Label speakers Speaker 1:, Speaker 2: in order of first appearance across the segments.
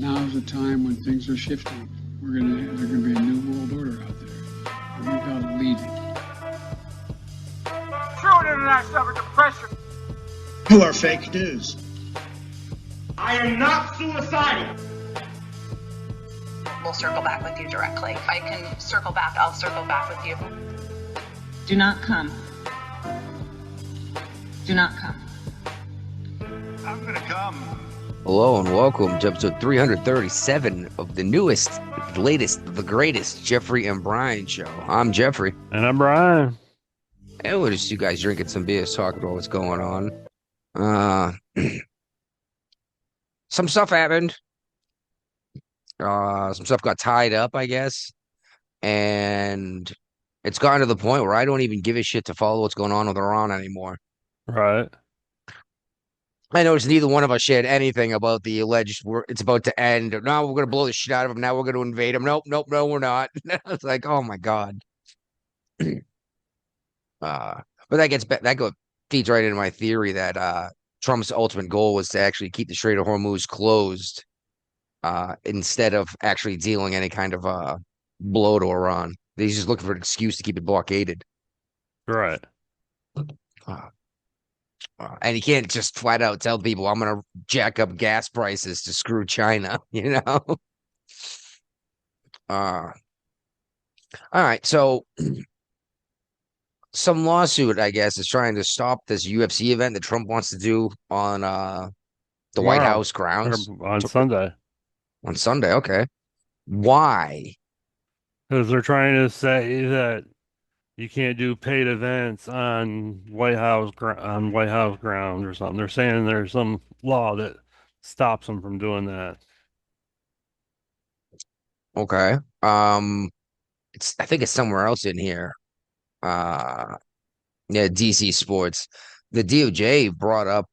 Speaker 1: now's the time when things are shifting. There's gonna be a new world order out there, and we've got to lead it.
Speaker 2: True internet suffered depression.
Speaker 3: You are fake news.
Speaker 2: I am not suicidal.
Speaker 4: We'll circle back with you directly. If I can circle back, I'll circle back with you.
Speaker 5: Do not come. Do not come.
Speaker 2: I'm gonna come.
Speaker 6: Hello and welcome to episode 337 of the newest, the latest, the greatest Jeffrey and Brian show. I'm Jeffrey.
Speaker 7: And I'm Brian.
Speaker 6: And we're just you guys drinking some beers, talking about what's going on. Some stuff happened. Some stuff got tied up, I guess. And it's gotten to the point where I don't even give a shit to follow what's going on with Iran anymore.
Speaker 7: Right.
Speaker 6: I noticed neither one of us shared anything about the alleged it's about to end. No, we're going to blow the shit out of them. Now we're going to invade them. Nope, no, we're not. It's like, oh my God. But feeds right into my theory that Trump's ultimate goal was to actually keep the Strait of Hormuz closed instead of actually dealing any kind of blow to Iran. He's just looking for an excuse to keep it blockaded.
Speaker 7: Right.
Speaker 6: And he can't just flat out tell people, I'm going to jack up gas prices to screw China, you know? All right. So some lawsuit, I guess, is trying to stop this UFC event that Trump wants to do on the White House grounds.
Speaker 7: On Sunday.
Speaker 6: On Sunday, okay. Why?
Speaker 7: Because they're trying to say that you can't do paid events on White House grounds or something. They're saying there's some law that stops them from doing that.
Speaker 6: Okay. I think it's somewhere else in here. Yeah, DC Sports. The DOJ brought up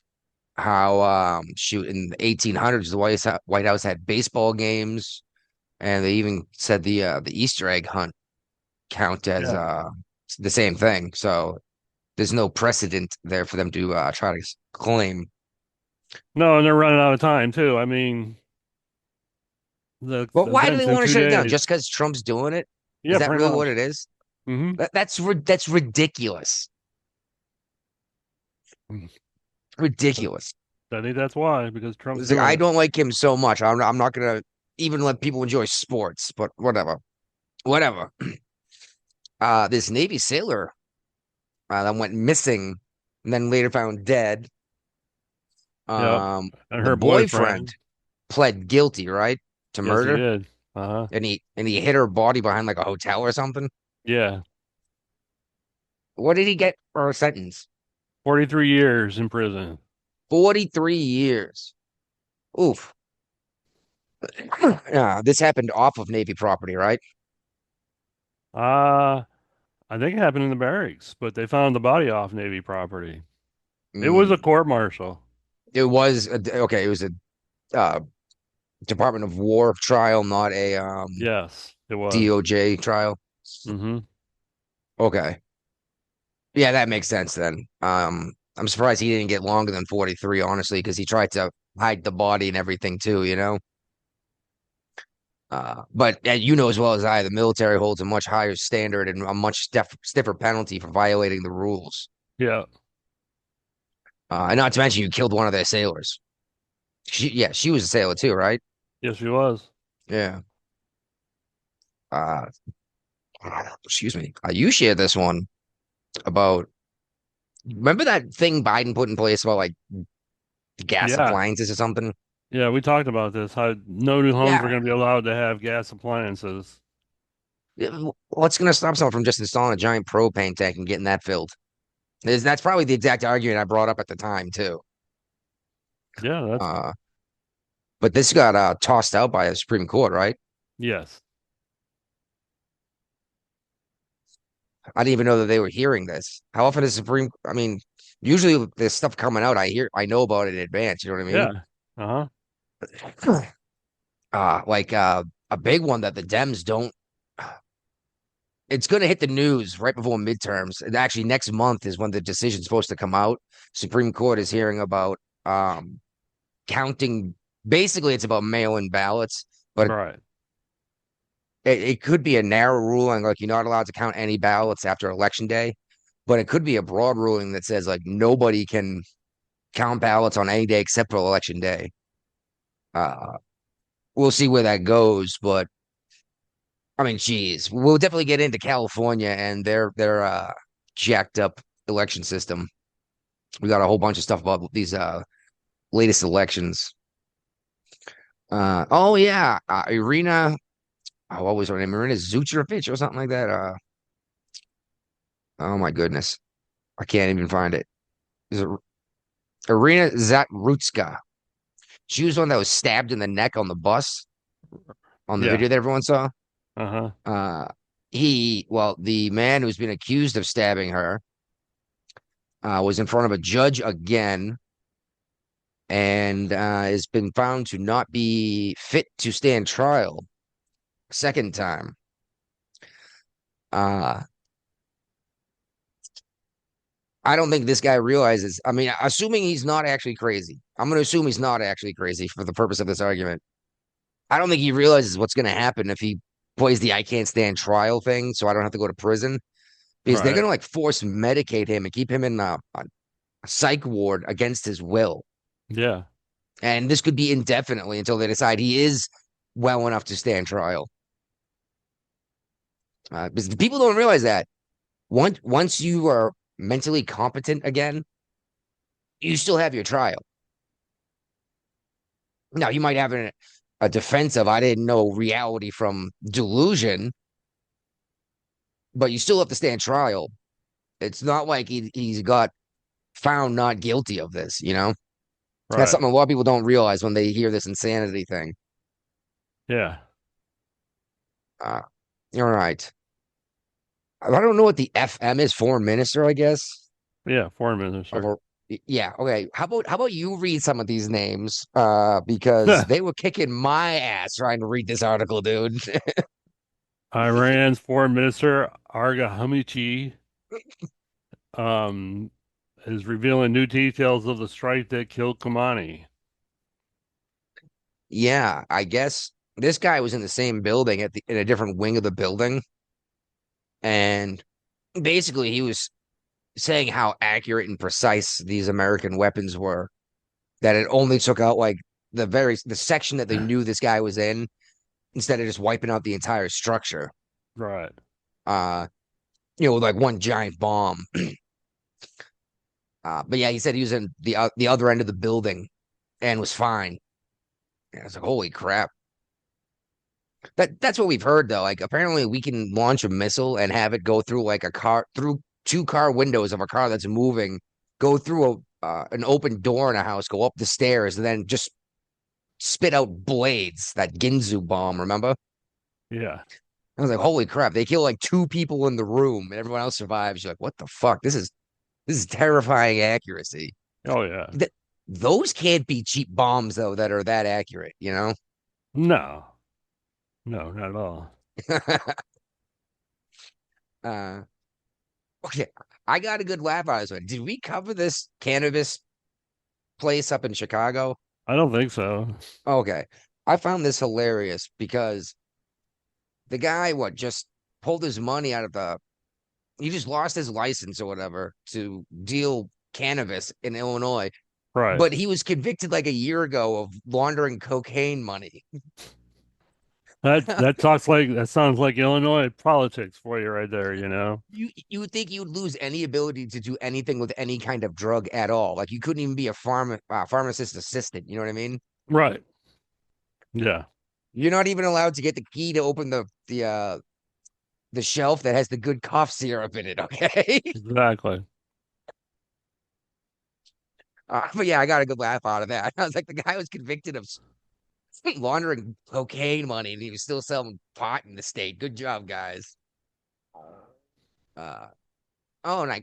Speaker 6: how in the 1800s the White House had baseball games, and they even said the Easter egg hunt count as the same thing. So there's no precedent there for them to try to claim.
Speaker 7: No, and they're running out of time too. I mean,
Speaker 6: But why do they want to shut it down? Just because Trump's doing it?
Speaker 7: Yeah,
Speaker 6: is that really
Speaker 7: much
Speaker 6: what it is?
Speaker 7: Mm-hmm.
Speaker 6: That's ridiculous. Ridiculous.
Speaker 7: I think that's why, because Trump's
Speaker 6: I don't like him so much. I'm not gonna even let people enjoy sports, but whatever. This Navy sailor that went missing and then later found dead.
Speaker 7: And
Speaker 6: The
Speaker 7: her boyfriend
Speaker 6: pled guilty, right, to murder.
Speaker 7: Yes, he did.
Speaker 6: And he hid her body behind like a hotel or something.
Speaker 7: Yeah.
Speaker 6: What did he get for a sentence?
Speaker 7: 43 years in prison.
Speaker 6: 43 years. Oof. This happened off of Navy property, right?
Speaker 7: I think it happened in the barracks, but they found the body off Navy property. It was a court-martial.
Speaker 6: It was okay. It was a Department of War trial, not a
Speaker 7: Yes, it was
Speaker 6: DOJ trial.
Speaker 7: Mm-hmm.
Speaker 6: Okay, yeah, that makes sense then. I'm surprised he didn't get longer than 43, honestly, because he tried to hide the body and everything too, you know. But you know as well as I, the military holds a much higher standard and a much stiffer penalty for violating the rules.
Speaker 7: Yeah.
Speaker 6: And not to mention you killed one of their sailors. She was a sailor too, right?
Speaker 7: Yes, she was.
Speaker 6: Yeah. Excuse me. You shared this one about. Remember that thing Biden put in place about like gas appliances or something?
Speaker 7: Yeah, we talked about this. How no new homes
Speaker 6: Yeah.
Speaker 7: are going to be allowed to have gas appliances.
Speaker 6: What's going to stop someone from just installing a giant propane tank and getting that filled? That's probably the exact argument I brought up at the time too.
Speaker 7: Yeah, that's
Speaker 6: But this got tossed out by the Supreme Court, right?
Speaker 7: yes.
Speaker 6: I didn't even know that they were hearing this. How often is I mean, usually there's stuff coming out. I know about it in advance. You know what I mean?
Speaker 7: Yeah. Uh-huh.
Speaker 6: Like a big one that the Dems don't. It's going to hit the news right before midterms. And actually, next month is when the decision's supposed to come out. Supreme Court is hearing about counting basically it's about mail-in ballots, but
Speaker 7: Right.
Speaker 6: it could be a narrow ruling, like you're not allowed to count any ballots after election day, but it could be a broad ruling that says like nobody can count ballots on any day except for election day. Uh, we'll see where that goes, but I mean, geez, we'll definitely get into California and their jacked up election system. We got a whole bunch of stuff about these latest elections. Oh yeah, Irina. Oh, what was her name? Irina Zucrovich or something like that. Oh my goodness, I can't even find it. Is it Irina Zatrutska? She was the one that was stabbed in the neck on the bus on the
Speaker 7: Yeah.
Speaker 6: video that everyone saw.
Speaker 7: Uh-huh.
Speaker 6: Uh, well, the man who's been accused of stabbing her was in front of a judge again and has been found to not be fit to stand trial second time. Uh, I don't think this guy realizes. I mean, assuming he's not actually crazy, I'm going to assume he's not actually crazy for the purpose of this argument. I don't think he realizes what's going to happen if he plays the I can't stand trial thing, so I don't have to go to prison because they're going
Speaker 7: Right.
Speaker 6: to like force medicate him and keep him in a psych ward against his will.
Speaker 7: Yeah.
Speaker 6: And this could be indefinitely until they decide he is well enough to stand trial. Because people don't realize that once you are mentally competent again, you still have your trial. Now you might have a defense of I didn't know reality from delusion, but you still have to stand trial. It's not like he's got found not guilty of this, you know? That's
Speaker 7: Right.
Speaker 6: something a lot of people don't realize when they hear this insanity thing.
Speaker 7: Yeah.
Speaker 6: Uh, all right. I don't know what the FM is, foreign minister, I guess.
Speaker 7: Yeah. Foreign
Speaker 6: Of
Speaker 7: minister.
Speaker 6: a, yeah, okay. How about you read some of these names? Because they were kicking my ass trying to read this article, dude.
Speaker 7: Iran's foreign minister Arga Hamichi um is revealing new details of the strike that killed Khamani.
Speaker 6: Yeah, I guess this guy was in the same building in a different wing of the building, and basically he was saying how accurate and precise these American weapons were. That it only took out like the section that they knew this guy was in instead of just wiping out the entire structure.
Speaker 7: Right.
Speaker 6: Uh, with like one giant bomb. But yeah, he said he was in the other end of the building and was fine. And I was like, holy crap. That's what we've heard though. Like apparently we can launch a missile and have it go through like a car through two car windows of a car that's moving, go through an open door in a house, go up the stairs, and then just spit out blades. That Ginzu bomb, remember?
Speaker 7: Yeah.
Speaker 6: I was like, holy crap! They kill like two people in the room, and everyone else survives. You're like, what the fuck? This is terrifying accuracy.
Speaker 7: Oh yeah.
Speaker 6: Th those can't be cheap bombs though that are that accurate, you know?
Speaker 7: No. No, not at all.
Speaker 6: uh, okay, I got a good laugh out of this one. Did we cover this cannabis place up in Chicago?
Speaker 7: I don't think so.
Speaker 6: Okay, I found this hilarious because the guy just pulled his money out of he just lost his license or whatever to deal cannabis in Illinois,
Speaker 7: Right.
Speaker 6: but he was convicted like a year ago of laundering cocaine money.
Speaker 7: That sounds like Illinois politics for you right there, you know?
Speaker 6: You would think you would lose any ability to do anything with any kind of drug at all. Like you couldn't even be a pharmacist assistant. You know what I mean?
Speaker 7: Right. Yeah.
Speaker 6: You're not even allowed to get the key to open the shelf that has the good cough syrup in it. Okay.
Speaker 7: Exactly.
Speaker 6: But yeah, I got a good laugh out of that. I was like, the guy was convicted of laundering cocaine money, and he was still selling pot in the state. Good job, guys. Uh, oh, and I'm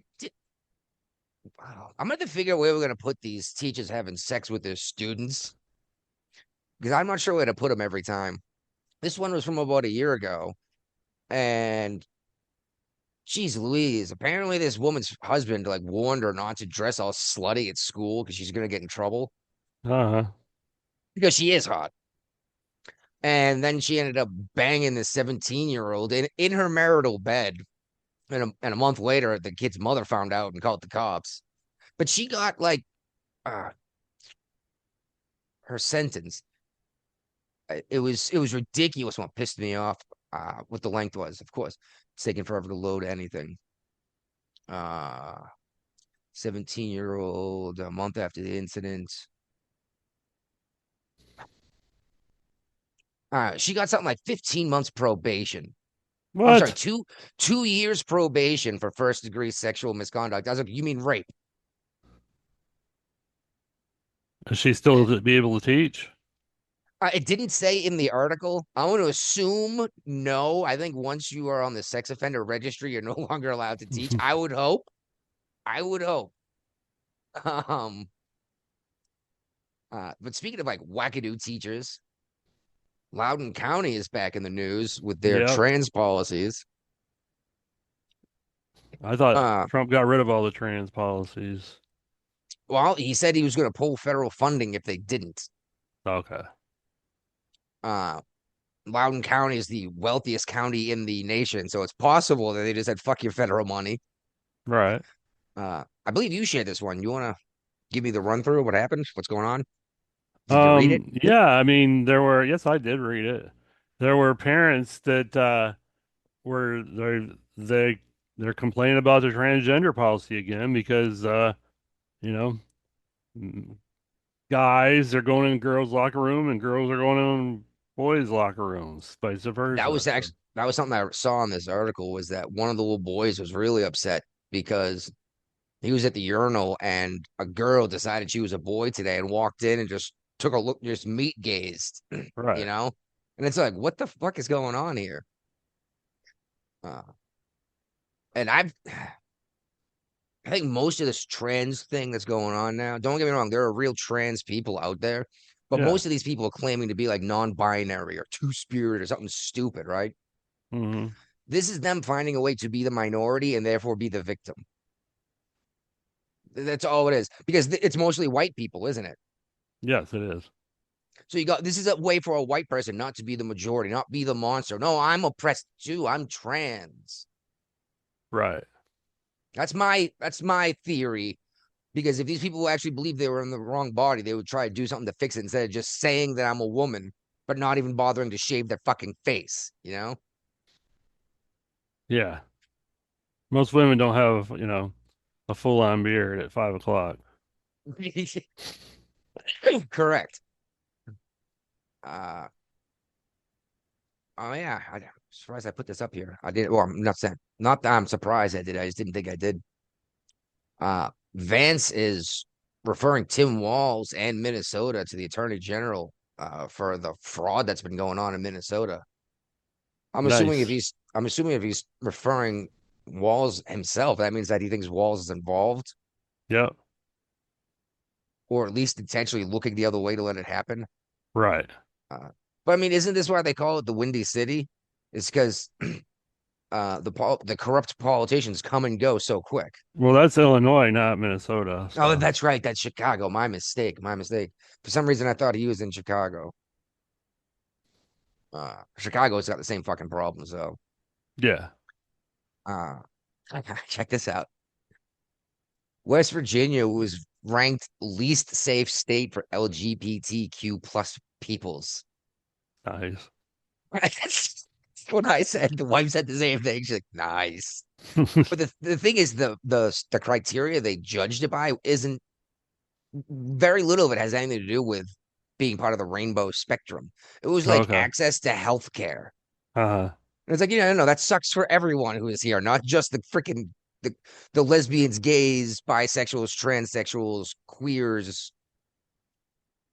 Speaker 6: gonna have to figure out where we're gonna put these teachers having sex with their students because I'm not sure where to put them every time. This one was from about a year ago, and geez Louise, apparently this woman's husband like warned her not to dress all slutty at school because she's gonna get in trouble.
Speaker 7: Uh-huh.
Speaker 6: because she is hot. And then she ended up banging the 17-year-old in her marital bed. And a month later, the kid's mother found out and called the cops. But she got like uh, her sentence. It was ridiculous. What pissed me off, what the length was. Of course, it's taking forever to load anything. 17-year-old, a month after the incident. She got something like 15 months probation. I'm sorry,
Speaker 7: What?
Speaker 6: 2 years probation for first degree sexual misconduct. I was like, you mean rape?
Speaker 7: Is she still to be able to teach?
Speaker 6: It didn't say in the article. I want to assume no. I think once you are on the sex offender registry, you're no longer allowed to teach. I would hope. I would hope. Um, but speaking of like wackadoo teachers, Loudoun County is back in the news with their
Speaker 7: Yep.
Speaker 6: trans policies.
Speaker 7: I thought
Speaker 6: Uh,
Speaker 7: Trump got rid of all the trans policies.
Speaker 6: well, he said he was going to pull federal funding if they didn't.
Speaker 7: Okay.
Speaker 6: Uh, Loudoun County is the wealthiest county in the nation, so it's possible that they just said "fuck your federal money."
Speaker 7: Right.
Speaker 6: I believe you shared this one. You want to give me the run through of what happened? What's going on? Did you read it?
Speaker 7: Yeah, I mean there were yes, I did read it. There were parents that were they're complaining about the transgender policy again because you know, mm, guys are going in girls' locker room and girls are going in boys' locker rooms, vice
Speaker 6: That
Speaker 7: versa.
Speaker 6: was
Speaker 7: So,
Speaker 6: actually that was something I saw in this article was that one of the little boys was really upset because he was at the urinal and a girl decided she was a boy today and walked in and just took a look, just meat gazed, you
Speaker 7: right.
Speaker 6: know? And it's like, what the fuck is going on here? Uh, and I think most of this trans thing that's going on now, don't get me wrong, there are real trans people out there, but
Speaker 7: Yeah.
Speaker 6: most of these people are claiming to be like non-binary or two-spirit or something stupid, right?
Speaker 7: Hmm.
Speaker 6: This is them finding a way to be the minority and therefore be the victim. That's all it is. Because it's mostly white people, isn't it?
Speaker 7: Yes, it is.
Speaker 6: So you got this is a way for a white person not to be the majority, not be the monster. No, I'm oppressed too. I'm trans.
Speaker 7: Right.
Speaker 6: That's my theory. Because if these people actually believe they were in the wrong body, they would try to do something to fix it instead of just saying that I'm a woman, but not even bothering to shave their fucking face, you know?
Speaker 7: Yeah. Most women don't have, a full-on beard at 5 o'clock.
Speaker 6: Correct. Uh oh yeah. I'm surprised I put this up here. I did well, I'm not saying not that I'm surprised I did. I just didn't think I did. Vance is referring Tim Walz and Minnesota to the Attorney General for the fraud that's been going on in Minnesota.
Speaker 7: Nice.
Speaker 6: I'm assuming if he's referring Walls himself, that means that he thinks Walls is involved,
Speaker 7: Yep.
Speaker 6: or at least intentionally looking the other way to let it happen.
Speaker 7: Right.
Speaker 6: Uh, but I mean, isn't this why they call it the Windy City? It's because the corrupt politicians come and go so quick.
Speaker 7: Well, that's Illinois, not Minnesota.
Speaker 6: Oh,
Speaker 7: So,
Speaker 6: that's right. That's Chicago. My mistake. My mistake. For some reason, I thought he was in Chicago. Chicago's got the same fucking problem. So,
Speaker 7: yeah.
Speaker 6: uh, check this out. West Virginia was ranked least safe state for LGBTQ plus peoples.
Speaker 7: Nice.
Speaker 6: That's what I said. The wife said the same thing. She's like, nice. But the thing is, the criteria they judged it by isn't very little of it has anything to do with being part of the rainbow spectrum. It was like
Speaker 7: Okay.
Speaker 6: access to health care.
Speaker 7: Uh-huh.
Speaker 6: And it's like, no, that sucks for everyone who is here, not just the the lesbians, gays, bisexuals, transsexuals, queers,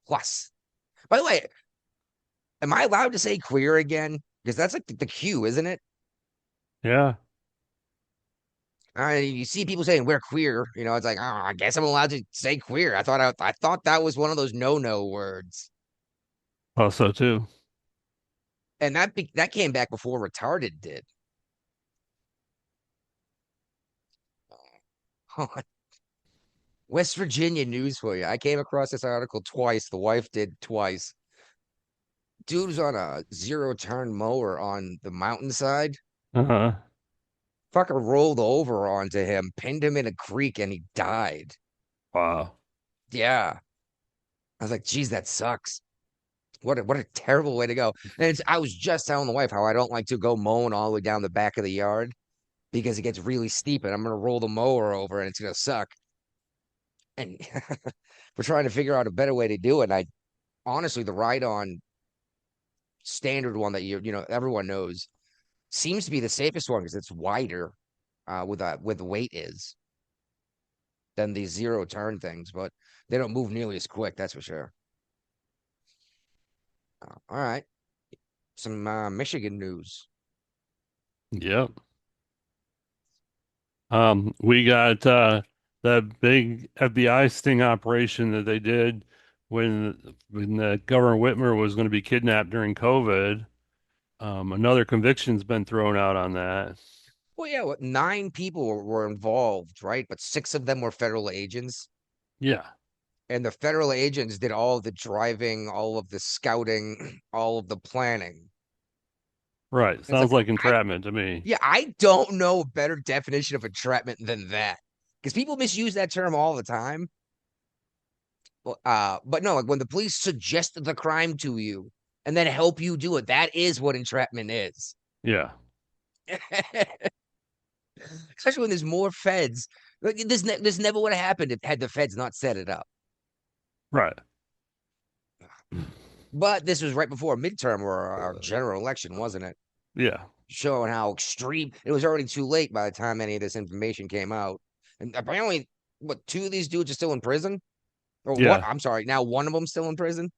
Speaker 6: plus. By the way, am I allowed to say queer again? Because that's like the Q, isn't it?
Speaker 7: Yeah.
Speaker 6: You see people saying we're queer, it's like, oh, I guess I'm allowed to say queer. I thought that was one of those no words,
Speaker 7: Also, too.
Speaker 6: and that came back before retarded did. West Virginia news for you. I came across this article twice. The wife did twice. Dude was on a zero turn mower on the mountainside.
Speaker 7: Uh-huh.
Speaker 6: Fucker rolled over onto him, pinned him in a creek, and he died.
Speaker 7: Wow.
Speaker 6: Yeah. I was like, geez, that sucks. What a terrible way to go. And I was just telling the wife how I don't like to go mowing all the way down the back of the yard because it gets really steep and I'm gonna roll the mower over and it's gonna suck. And we're trying to figure out a better way to do it. And I honestly, the ride on standard one that everyone knows seems to be the safest one because it's wider with the weight is than these zero turn things, but they don't move nearly as quick, that's for sure. All right. Some Michigan news.
Speaker 7: Yep. We got that big FBI sting operation that they did when Governor Whitmer was going to be kidnapped during COVID. Another conviction's been thrown out on that.
Speaker 6: Well, yeah, what, nine people were involved, right? But six of them were federal agents.
Speaker 7: Yeah,
Speaker 6: And the federal agents did all of the driving, all of the scouting, all of the planning.
Speaker 7: right.
Speaker 6: It's
Speaker 7: Sounds
Speaker 6: like
Speaker 7: like entrapment to me.
Speaker 6: yeah, I don't know a better definition of entrapment than that. Because people misuse that term all the time. Well, but no, like when the police suggest the crime to you and then help you do it, that is what entrapment is.
Speaker 7: Yeah,
Speaker 6: Especially when there's more feds. Like this never would have happened if had the feds not set it up.
Speaker 7: right.
Speaker 6: But this was right before a midterm or our general election, wasn't it?
Speaker 7: Yeah,
Speaker 6: Showing how extreme it was already too late by the time any of this information came out. And apparently, what, two of these dudes are still in prison? Or what?
Speaker 7: yeah,
Speaker 6: I'm sorry, now one of them's still in prison?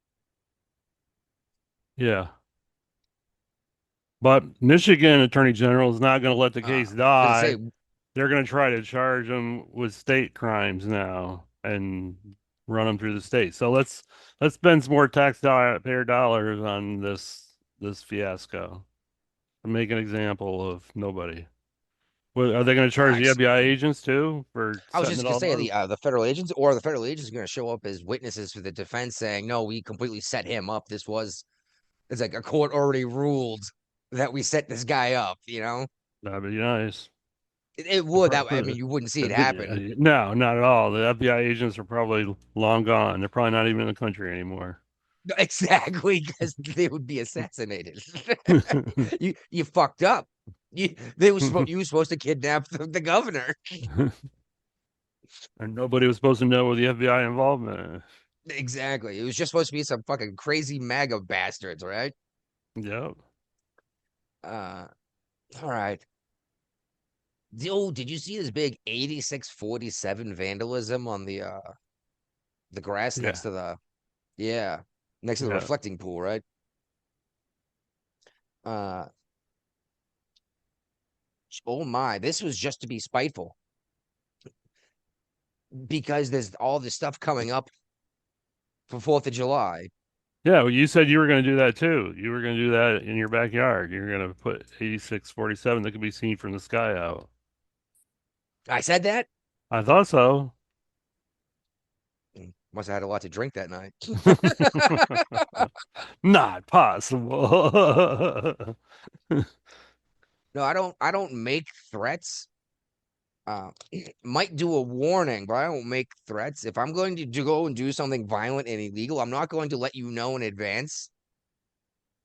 Speaker 7: yeah. But Michigan Attorney General is not going to let the case
Speaker 6: I was gonna say,
Speaker 7: die. They're going to try to charge him with state crimes now and run him through the state. So let's spend some more taxpayer dollars on this fiasco to make an example of nobody. Well, are they going to charge the FBI agents too for
Speaker 6: I was
Speaker 7: setting
Speaker 6: just
Speaker 7: it
Speaker 6: gonna
Speaker 7: all
Speaker 6: say
Speaker 7: up?
Speaker 6: the federal agents or the federal agents are gonna show up as witnesses for the defense saying, no, we completely set him up. It's like a court already ruled that we set this guy up, you know?
Speaker 7: That'd be nice.
Speaker 6: It would that I mean you wouldn't see it happen.
Speaker 7: No, not at all. The FBI agents are probably long gone. They're probably not even in the country anymore.
Speaker 6: Exactly, because they would be assassinated. You fucked up. You were supposed to kidnap the governor.
Speaker 7: And nobody was supposed to know with the FBI involvement.
Speaker 6: Exactly. It was just supposed to be some fucking crazy MAGA bastards, right?
Speaker 7: Yep.
Speaker 6: Uh all right. Oh, did you see this big 8647 vandalism on the grass next
Speaker 7: Yeah.
Speaker 6: to yeah, next to the
Speaker 7: Yeah.
Speaker 6: reflecting pool, right? Uh oh my, this was just to be spiteful because there's all this stuff coming up for 4th of July.
Speaker 7: Yeah. Well, you said you were going to do that too. You were going to do that in your backyard. You're going to put 8647 that could be seen from the sky out.
Speaker 6: I said that?
Speaker 7: I thought so.
Speaker 6: Must have had a lot to drink that night.
Speaker 7: Not possible.
Speaker 6: No, I don't make threats. Might do a warning, but I don't make threats. If I'm going to go and do something violent and illegal, I'm not going to let you know in advance.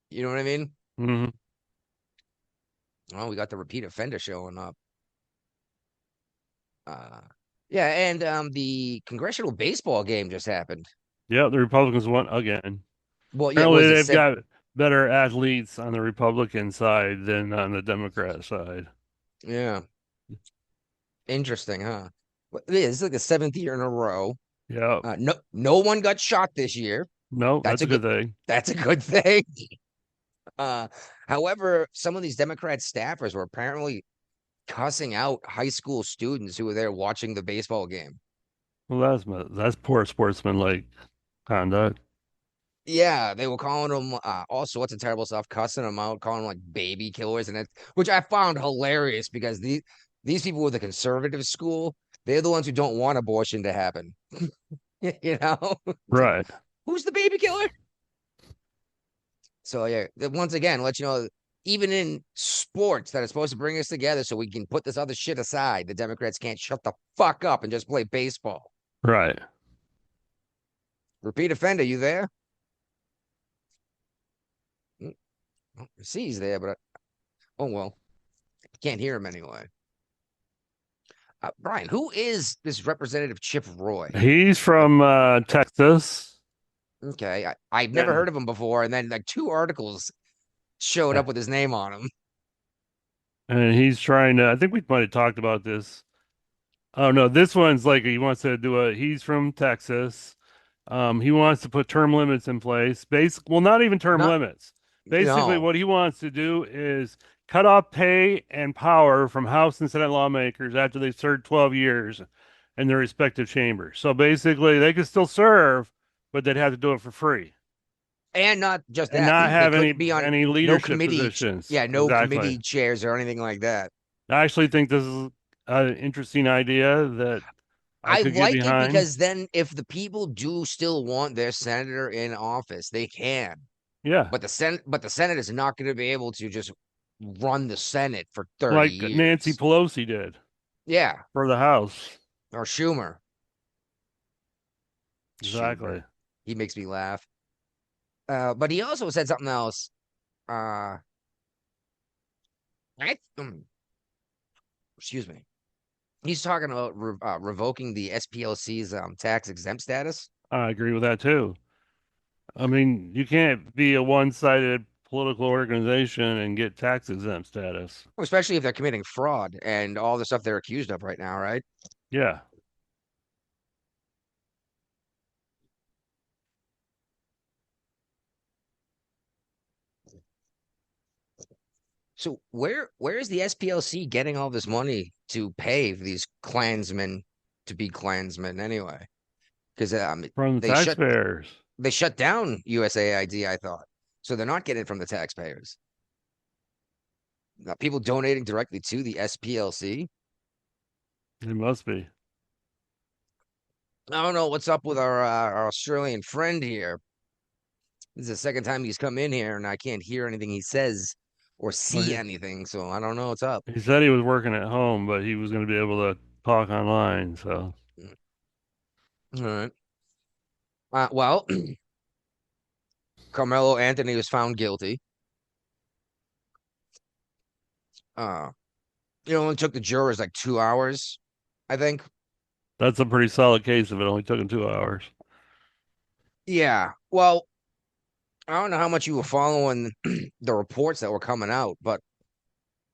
Speaker 6: You know what I mean?
Speaker 7: Mhm.
Speaker 6: Oh, we got the repeat offender showing up. Uh, yeah, and the congressional baseball game just happened.
Speaker 7: Yeah, the Republicans won again.
Speaker 6: Well, yeah,
Speaker 7: Apparently,
Speaker 6: was it
Speaker 7: they've
Speaker 6: said?
Speaker 7: got better athletes on the Republican side than on the Democrat side.
Speaker 6: Yeah, interesting, huh? Well, yeah, this is like the seventh year in a row.
Speaker 7: Yeah.
Speaker 6: No one got shot this year.
Speaker 7: No,
Speaker 6: That's
Speaker 7: that's
Speaker 6: a
Speaker 7: a
Speaker 6: good.
Speaker 7: good thing.
Speaker 6: That's a good thing. Uh, however, some of these Democrat staffers were apparently cussing out high school students who were there watching the baseball game.
Speaker 7: Well, that's poor sportsmanlike conduct.
Speaker 6: Yeah, they were calling them all sorts of terrible stuff, cussing them out, calling them like baby killers, and which I found hilarious because these people were the conservative school, They're the ones who don't want abortion to happen. You know, it's like,
Speaker 7: Right.
Speaker 6: who's the baby killer? So yeah, once again, let you know, even in sports that are supposed to bring us together so we can put this other shit aside, the Democrats can't shut the fuck up and just play baseball.
Speaker 7: Right.
Speaker 6: Repeat offender, you there? I see he's there, but oh well, can't hear him anyway. Brian, who is this Representative Chip Roy?
Speaker 7: He's from Texas.
Speaker 6: Okay, I've never heard of him before, and then like 2 articles showed up with his name on them.
Speaker 7: And he's trying to, I think we might have talked about this. Oh no, this one's like he wants to do he's from Texas. He wants to put term limits in place. Well, not even term
Speaker 6: Not,
Speaker 7: limits. Basically,
Speaker 6: no,
Speaker 7: what he wants to do is cut off pay and power from House and Senate lawmakers after they've served 12 years in their respective chambers. So basically, they could still serve, but they'd have to do it for free
Speaker 6: and not just
Speaker 7: and
Speaker 6: that,
Speaker 7: not
Speaker 6: they
Speaker 7: have
Speaker 6: couldn't be on
Speaker 7: any
Speaker 6: no
Speaker 7: leadership
Speaker 6: committee,
Speaker 7: positions.
Speaker 6: yeah, no
Speaker 7: Exactly.
Speaker 6: committee chairs or anything like that.
Speaker 7: I actually think this is an interesting idea that I could get
Speaker 6: like it
Speaker 7: behind.
Speaker 6: because then if the people do still want their senator in office, they can.
Speaker 7: Yeah.
Speaker 6: But the Senate is not going to be able to just run the Senate for 30
Speaker 7: Like
Speaker 6: years.
Speaker 7: Nancy Pelosi did.
Speaker 6: Yeah.
Speaker 7: For the House.
Speaker 6: Or Schumer.
Speaker 7: Exactly.
Speaker 6: Schumer. He makes me laugh. But he also said something else. Excuse me. He's talking about revoking the SPLC's tax exempt status.
Speaker 7: I agree with that too. I mean, you can't be a one-sided political organization and get tax exempt status.
Speaker 6: Especially if they're committing fraud and all the stuff they're accused of right now, right?
Speaker 7: Yeah.
Speaker 6: So where is the SPLC getting all this money to pay for these Klansmen to be Klansmen anyway? Because
Speaker 7: from the taxpayers.
Speaker 6: They shut down USAID, I thought. So they're not getting it from the taxpayers. People donating directly to the SPLC.
Speaker 7: It must be.
Speaker 6: I don't know what's up with our Australian friend here. This is the second time he's come in here, and I can't hear anything he says or see anything. So I don't know what's up.
Speaker 7: He said he was working at home, but he was going to be able to talk online. So,
Speaker 6: all right. Well, Carmelo Anthony was found guilty. It only took the jurors like 2 hours, I think.
Speaker 7: That's a pretty solid case if it only took him 2 hours.
Speaker 6: Yeah. Well, I don't know how much you were following the reports that were coming out, but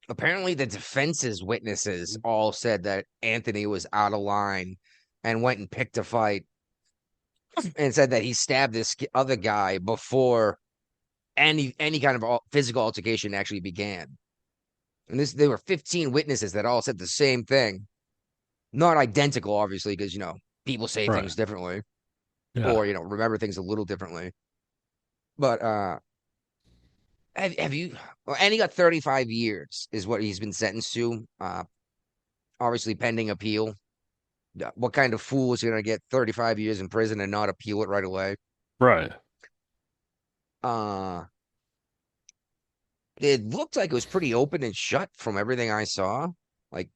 Speaker 6: apparently the defense's witnesses all said that Anthony was out of line and went and picked a fight and said that he stabbed this other guy before any kind of physical altercation actually began. And there were 15 witnesses that all said the same thing. Not identical, obviously, because, people say things differently or, remember things a little differently. But have you, and he got 35 years is what he's been sentenced to, obviously pending appeal. What kind of fool is going to get 35 years in prison and not appeal it right away?
Speaker 7: Right.
Speaker 6: It looked like it was pretty open and shut from everything I saw. Like,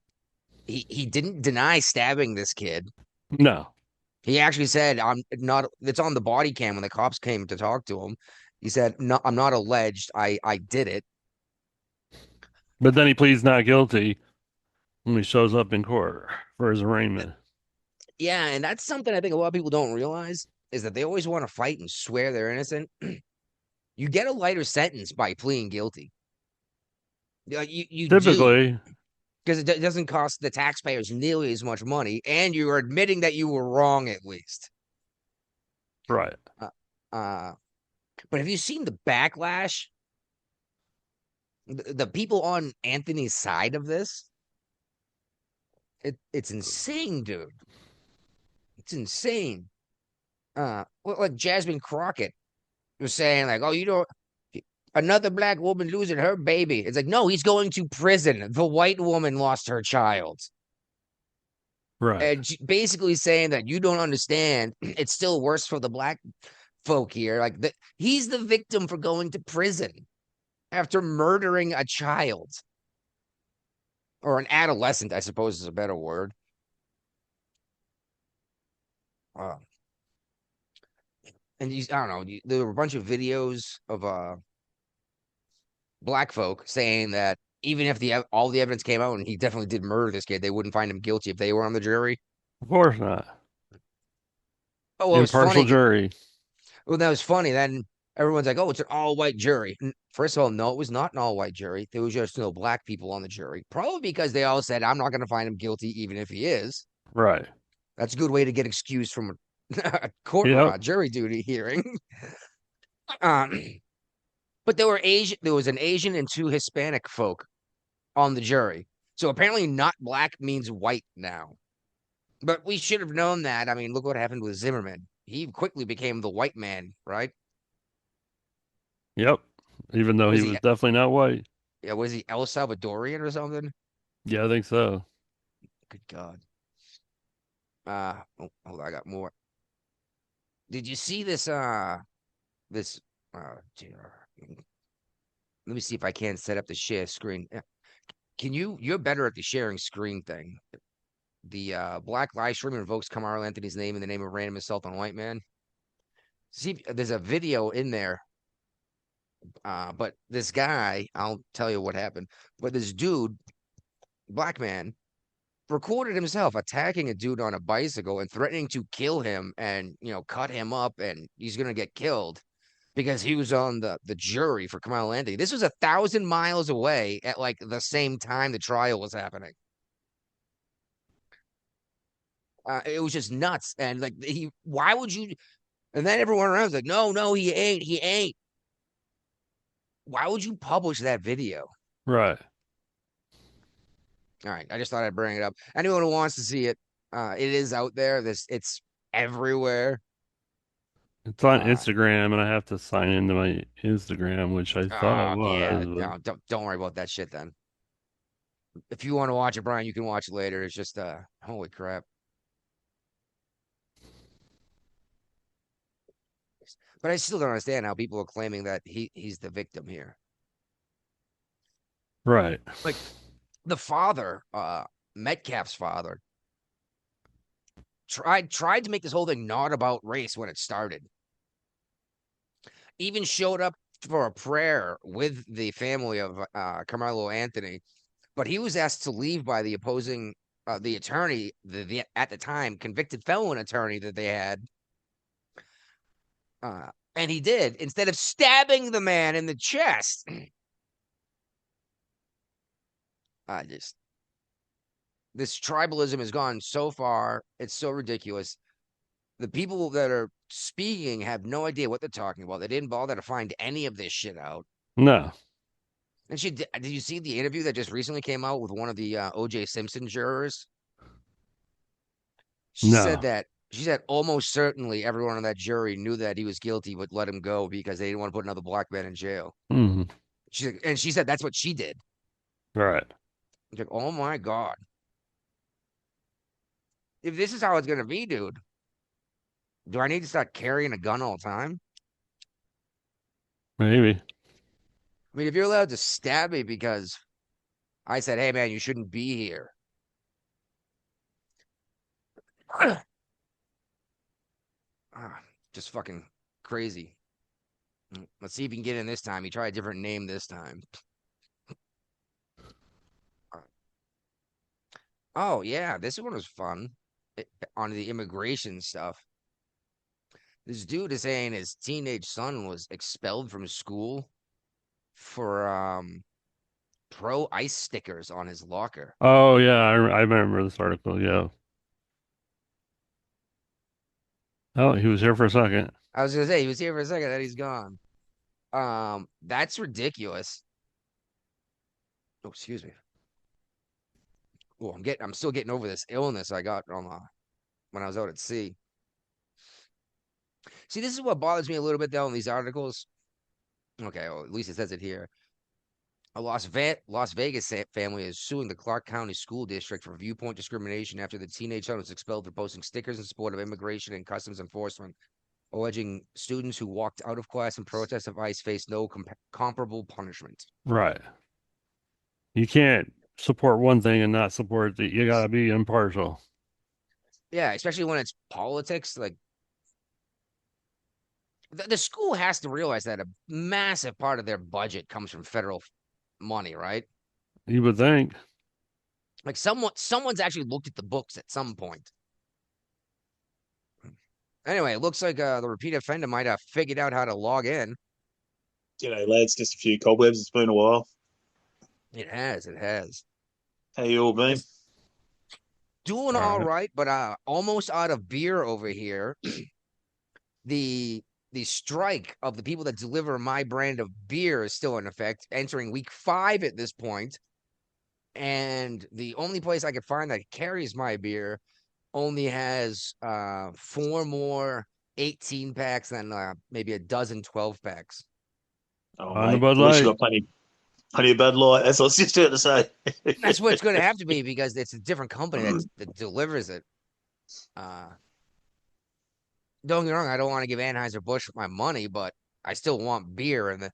Speaker 6: he didn't deny stabbing this kid.
Speaker 7: No.
Speaker 6: He actually said, I'm not, it's on the body cam when the cops came to talk to him. He said, no, I'm not alleged. I did it.
Speaker 7: But then he pleads not guilty when he shows up in court for his arraignment.
Speaker 6: Yeah, and that's something I think a lot of people don't realize is that they always want to fight and swear they're innocent. You get a lighter sentence by pleading guilty. You
Speaker 7: typically,
Speaker 6: because it doesn't cost the taxpayers nearly as much money, and you're admitting that you were wrong at least.
Speaker 7: Right.
Speaker 6: But have you seen the backlash? The people on Anthony's side of this? It's insane, dude. It's insane. Like Jasmine Crockett was saying, like, oh, another black woman losing her baby. It's like, no, he's going to prison. The white woman lost her child.
Speaker 7: Right.
Speaker 6: and basically saying that you don't understand. It's still worse for the black folk here. Like he's the victim for going to prison after murdering a child or an adolescent, I suppose is a better word. Uh, and I don't know. There were a bunch of videos of black folk saying that even if all the evidence came out and he definitely did murder this kid, they wouldn't find him guilty if they were on the jury.
Speaker 7: Of course not.
Speaker 6: Oh, well, it was
Speaker 7: Impartial
Speaker 6: funny.
Speaker 7: jury.
Speaker 6: Well, that was funny. Then everyone's like, "Oh, it's an all-white jury." First of all, no, it was not an all-white jury. There was just no black people on the jury. Probably because they all said, "I'm not going to find him guilty, even if he is."
Speaker 7: Right.
Speaker 6: That's a good way to get excused from a court
Speaker 7: Yep.
Speaker 6: jury duty hearing. Um, but there were Asian. There was an Asian and two Hispanic folk on the jury. So apparently, not black means white now. But we should have known that. I mean, look what happened with Zimmerman. He quickly became the white man, right?
Speaker 7: Yep. Even though
Speaker 6: Was
Speaker 7: he
Speaker 6: he?
Speaker 7: was definitely not white.
Speaker 6: Yeah, was he El Salvadorian or something?
Speaker 7: Yeah, I think so.
Speaker 6: Good God. Hold on, I got more. Did you see this? This. Juror. Let me see if I can set up the share screen. Can you? You're better at the sharing screen thing. The black live stream invokes Carmelo Anthony's name in the name of random assault on a white man. See, there's a video in there. But this guy, I'll tell you what happened. But this dude, black man, recorded himself attacking a dude on a bicycle and threatening to kill him and cut him up and he's gonna get killed because he was on the jury for Carmelo Anthony. This was 1,000 miles away at like the same time the trial was happening. It was just nuts. And like why would you? And then everyone around was like, no, he ain't. Why would you publish that video?
Speaker 7: Right.
Speaker 6: All right, I just thought I'd bring it up. Anyone who wants to see it, it is out there. It's everywhere.
Speaker 7: It's on
Speaker 6: Uh,
Speaker 7: Instagram, and I have to sign into my Instagram, which I thought I
Speaker 6: yeah,
Speaker 7: was, but
Speaker 6: no, don't worry about that shit then. If you want to watch it, Brian, you can watch it later. It's just holy crap. But I still don't understand how people are claiming that he's the victim here.
Speaker 7: right.
Speaker 6: Like the father, Metcalf's father, tried to make this whole thing not about race when it started. Even showed up for a prayer with the family of Carmelo Anthony, but he was asked to leave by the opposing the attorney, the at the time convicted felon attorney that they had, and he did instead of stabbing the man in the chest. I just this tribalism has gone so far; it's so ridiculous. The people that are speaking have no idea what they're talking about. They didn't bother to find any of this shit out.
Speaker 7: No.
Speaker 6: And did you see the interview that just recently came out with one of the OJ Simpson jurors?
Speaker 7: No.
Speaker 6: She said almost certainly everyone on that jury knew that he was guilty, but let him go because they didn't want to put another black man in jail.
Speaker 7: Hmm.
Speaker 6: She said that's what she did.
Speaker 7: Right.
Speaker 6: It's like, oh my God. If this is how it's gonna be, dude, do I need to start carrying a gun all the time?
Speaker 7: Maybe.
Speaker 6: I mean, if you're allowed to stab me because I said, hey man, you shouldn't be here. Just fucking crazy. Let's see if you can get in this time. You try a different name this time. Oh yeah, this one was fun. On the immigration stuff. This dude is saying his teenage son was expelled from school for pro ice stickers on his locker.
Speaker 7: Oh yeah, I remember this article. Yeah. Oh, he was here for a second.
Speaker 6: I was gonna say he was here for a second, then he's gone. That's ridiculous. Oh, excuse me. Oh, I'm still getting over this illness I got on when I was out at sea. See, this is what bothers me a little bit though in these articles. Okay, well, at least it says it here. A Las Vegas family is suing the Clark County School District for viewpoint discrimination after the teenage son was expelled for posting stickers in support of immigration and customs enforcement, alleging students who walked out of class in protest of ICE face no comparable punishment.
Speaker 7: Right. You can't support one thing and not support the. You gotta be impartial.
Speaker 6: Yeah, especially when it's politics. Like the school has to realize that a massive part of their budget comes from federal money, right?
Speaker 7: You would think.
Speaker 6: Like someone's actually looked at the books at some point. Anyway, it looks like the repeat offender might have figured out how to log in.
Speaker 3: G'day, lads. Just a few cobwebs. It's been a while.
Speaker 6: It has, it has.
Speaker 3: How you all been?
Speaker 6: Doing all right, but almost out of beer over here. the strike of the people that deliver my brand of beer is still in effect, entering week 5 at this point. And the only place I could find that carries my beer only has 4 more 18 packs and maybe a dozen 12 packs.
Speaker 3: Oh,
Speaker 7: On the
Speaker 3: mate.
Speaker 7: Bud
Speaker 3: At least you
Speaker 7: Light.
Speaker 3: got plenty of Bud Light. That's what I was just about to say.
Speaker 6: That's what it's going to have to be because it's a different company that delivers it. Don't get me wrong, I don't want to give Anheuser-Busch my money, but I still want beer. And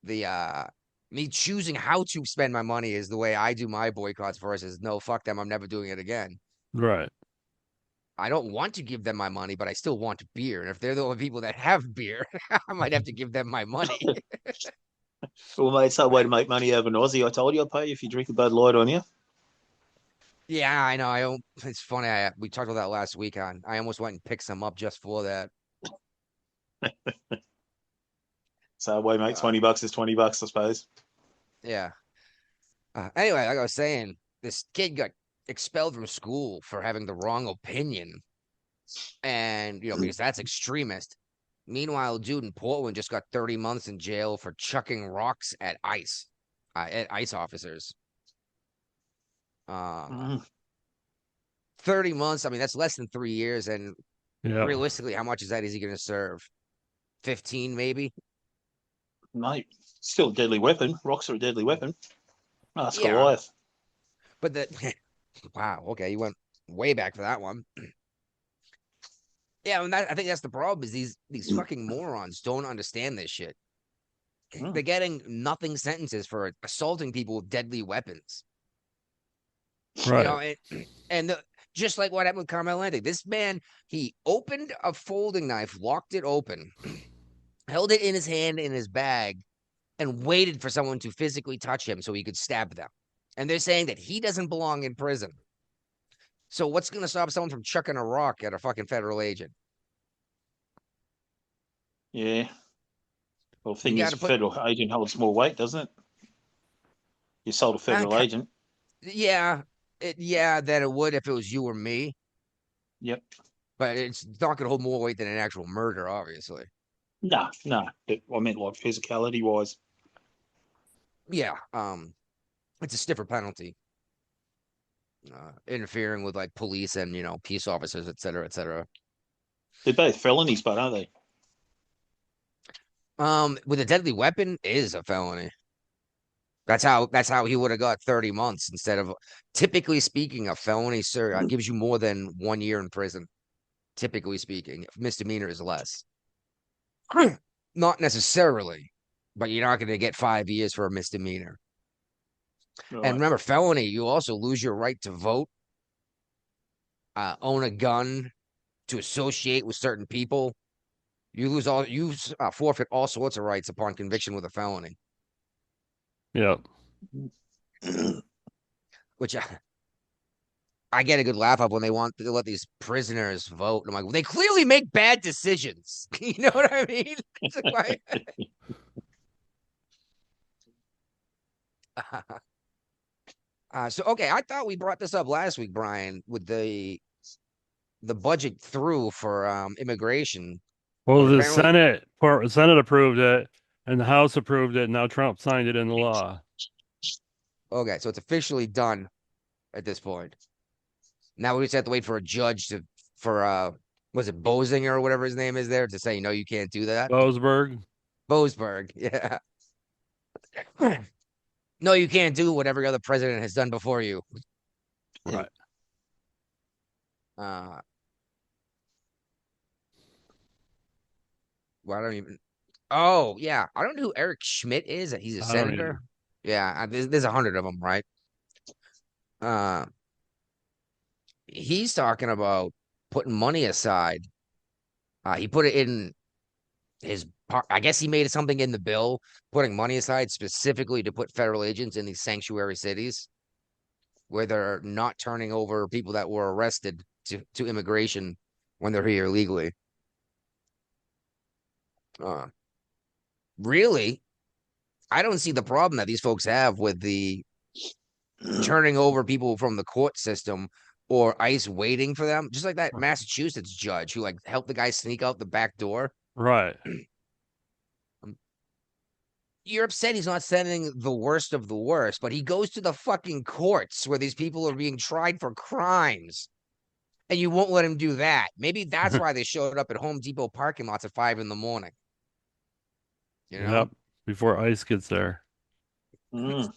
Speaker 6: the me choosing how to spend my money is the way I do my boycotts versus no, fuck them, I'm never doing it again.
Speaker 7: Right.
Speaker 6: I don't want to give them my money, but I still want beer. And if they're the only people that have beer, I might have to give them my money.
Speaker 3: Well, mate, it's that way to make money over an Aussie. I told you I'd pay you if you drink a Bud Light on you.
Speaker 6: Yeah, I know. It's funny. We talked about that last week I almost went and picked some up just for that.
Speaker 3: So that way, mate, $20 is $20, I suppose.
Speaker 6: Yeah. Anyway, like I was saying, this kid got expelled from school for having the wrong opinion. And, because that's extremist. Meanwhile, a dude in Portland just got 30 months in jail for chucking rocks at ICE officers. 30 months, I mean, that's less than 3 years. And realistically, how much is he going to serve? 15, maybe?
Speaker 3: Mate, still a deadly weapon. Rocks are a deadly weapon. Ask
Speaker 6: Yeah.
Speaker 3: Goliath.
Speaker 6: But wow, okay, you went way back for that one. Yeah, and I think that's the problem is these fucking morons don't understand this shit. They're getting nothing sentences for assaulting people with deadly weapons.
Speaker 7: Right.
Speaker 6: Just like what happened with Carmelo Anthony. This man, he opened a folding knife, locked it open, held it in his hand in his bag, and waited for someone to physically touch him so he could stab them. And they're saying that he doesn't belong in prison. So what's going to stop someone from chucking a rock at a fucking federal agent?
Speaker 3: Yeah. Well, the thing is, a federal agent holds more weight, doesn't it? You sold a federal agent.
Speaker 6: Yeah. Than it would if it was you or me.
Speaker 3: Yep.
Speaker 6: But it's not going to hold more weight than an actual murder, obviously.
Speaker 3: No. But I meant like physicality-wise.
Speaker 6: Yeah. It's a stiffer penalty. Interfering with like police and peace officers, et cetera, et cetera.
Speaker 3: They're both felonies, but aren't they?
Speaker 6: With a deadly weapon is a felony. That's how he would have got 30 months instead of, typically speaking, a felony, sir, gives you more than 1 year in prison. Typically speaking, misdemeanor is less. Not necessarily, but you're not going to get 5 years for a misdemeanor. Right. And remember, felony, you also lose your right to vote, own a gun, to associate with certain people. You forfeit all sorts of rights upon conviction with a felony.
Speaker 7: Yeah.
Speaker 6: Which I get a good laugh up when they want to let these prisoners vote. I'm like, well, they clearly make bad decisions. You know what I mean? It's like, so, okay, I thought we brought this up last week, Brian, with the budget through for immigration.
Speaker 7: Well, the Senate approved it, and the House approved it, and now Trump signed it into law.
Speaker 6: Okay, so it's officially done at this point. Now we just have to wait for a judge was it Bosinger or whatever his name is there to say, no, you can't do that?
Speaker 7: Boasberg,
Speaker 6: yeah. No, you can't do what every other president has done before you.
Speaker 7: Right.
Speaker 6: Well, I don't even. Oh, yeah. I don't know who Eric Schmidt is. He's a
Speaker 7: I don't
Speaker 6: senator.
Speaker 7: either.
Speaker 6: Yeah, there's 100 of them, right? Uh, he's talking about putting money aside. He put it in his part. I guess he made something in the bill, putting money aside specifically to put federal agents in these sanctuary cities where they're not turning over people that were arrested to immigration when they're here illegally. Uh, really, I don't see the problem that these folks have with the turning over people from the court system or ICE waiting for them. Just like that Massachusetts judge who like helped the guy sneak out the back door.
Speaker 7: Right.
Speaker 6: You're upset he's not sending the worst of the worst, but he goes to the fucking courts where these people are being tried for crimes. And you won't let him do that. Maybe that's why they showed up at Home Depot parking lots at 5 a.m. You know?
Speaker 7: Yep. Before ICE gets there.
Speaker 3: Mm.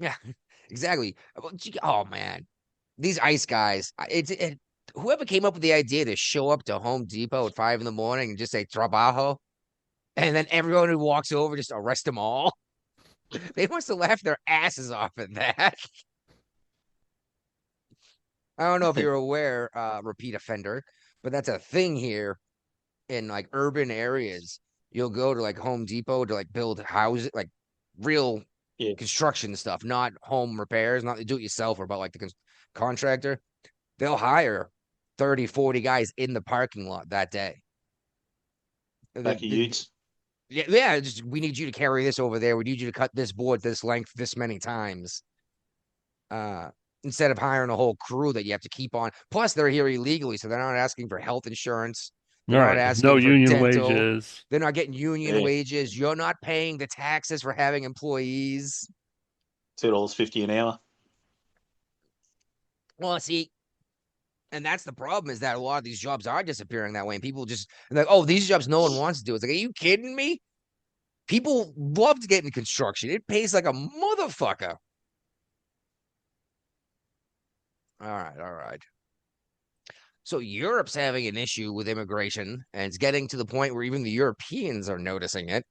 Speaker 6: Yeah, exactly. Oh man, these ICE guys. Whoever came up with the idea to show up to Home Depot at 5 a.m. and just say trabajo, and then everyone who walks over just arrest them all. They must have laughed their asses off at that. I don't know if you're aware, repeat offender, but that's a thing here in like urban areas. You'll go to like Home Depot to like build houses, like real construction stuff, not home repairs, not the do it yourself or about like the contractor. They'll hire 30, 40 guys in the parking lot that day.
Speaker 3: Back of Utes.
Speaker 6: Yeah, just we need you to carry this over there. We need you to cut this board this length this many times. Instead of hiring a whole crew that you have to keep on. Plus, they're here illegally, so they're not asking for health insurance. They're not asking
Speaker 7: no
Speaker 6: for
Speaker 7: union
Speaker 6: dental.
Speaker 7: wages.
Speaker 6: They're not getting union wages. You're not paying the taxes for having employees.
Speaker 3: $2.50 an hour.
Speaker 6: Well, see, and that's the problem is that a lot of these jobs are disappearing that way. And people just like, oh, these jobs no one wants to do. It's like, are you kidding me? People love to get in construction. It pays like a motherfucker. All right. So Europe's having an issue with immigration, and it's getting to the point where even the Europeans are noticing it.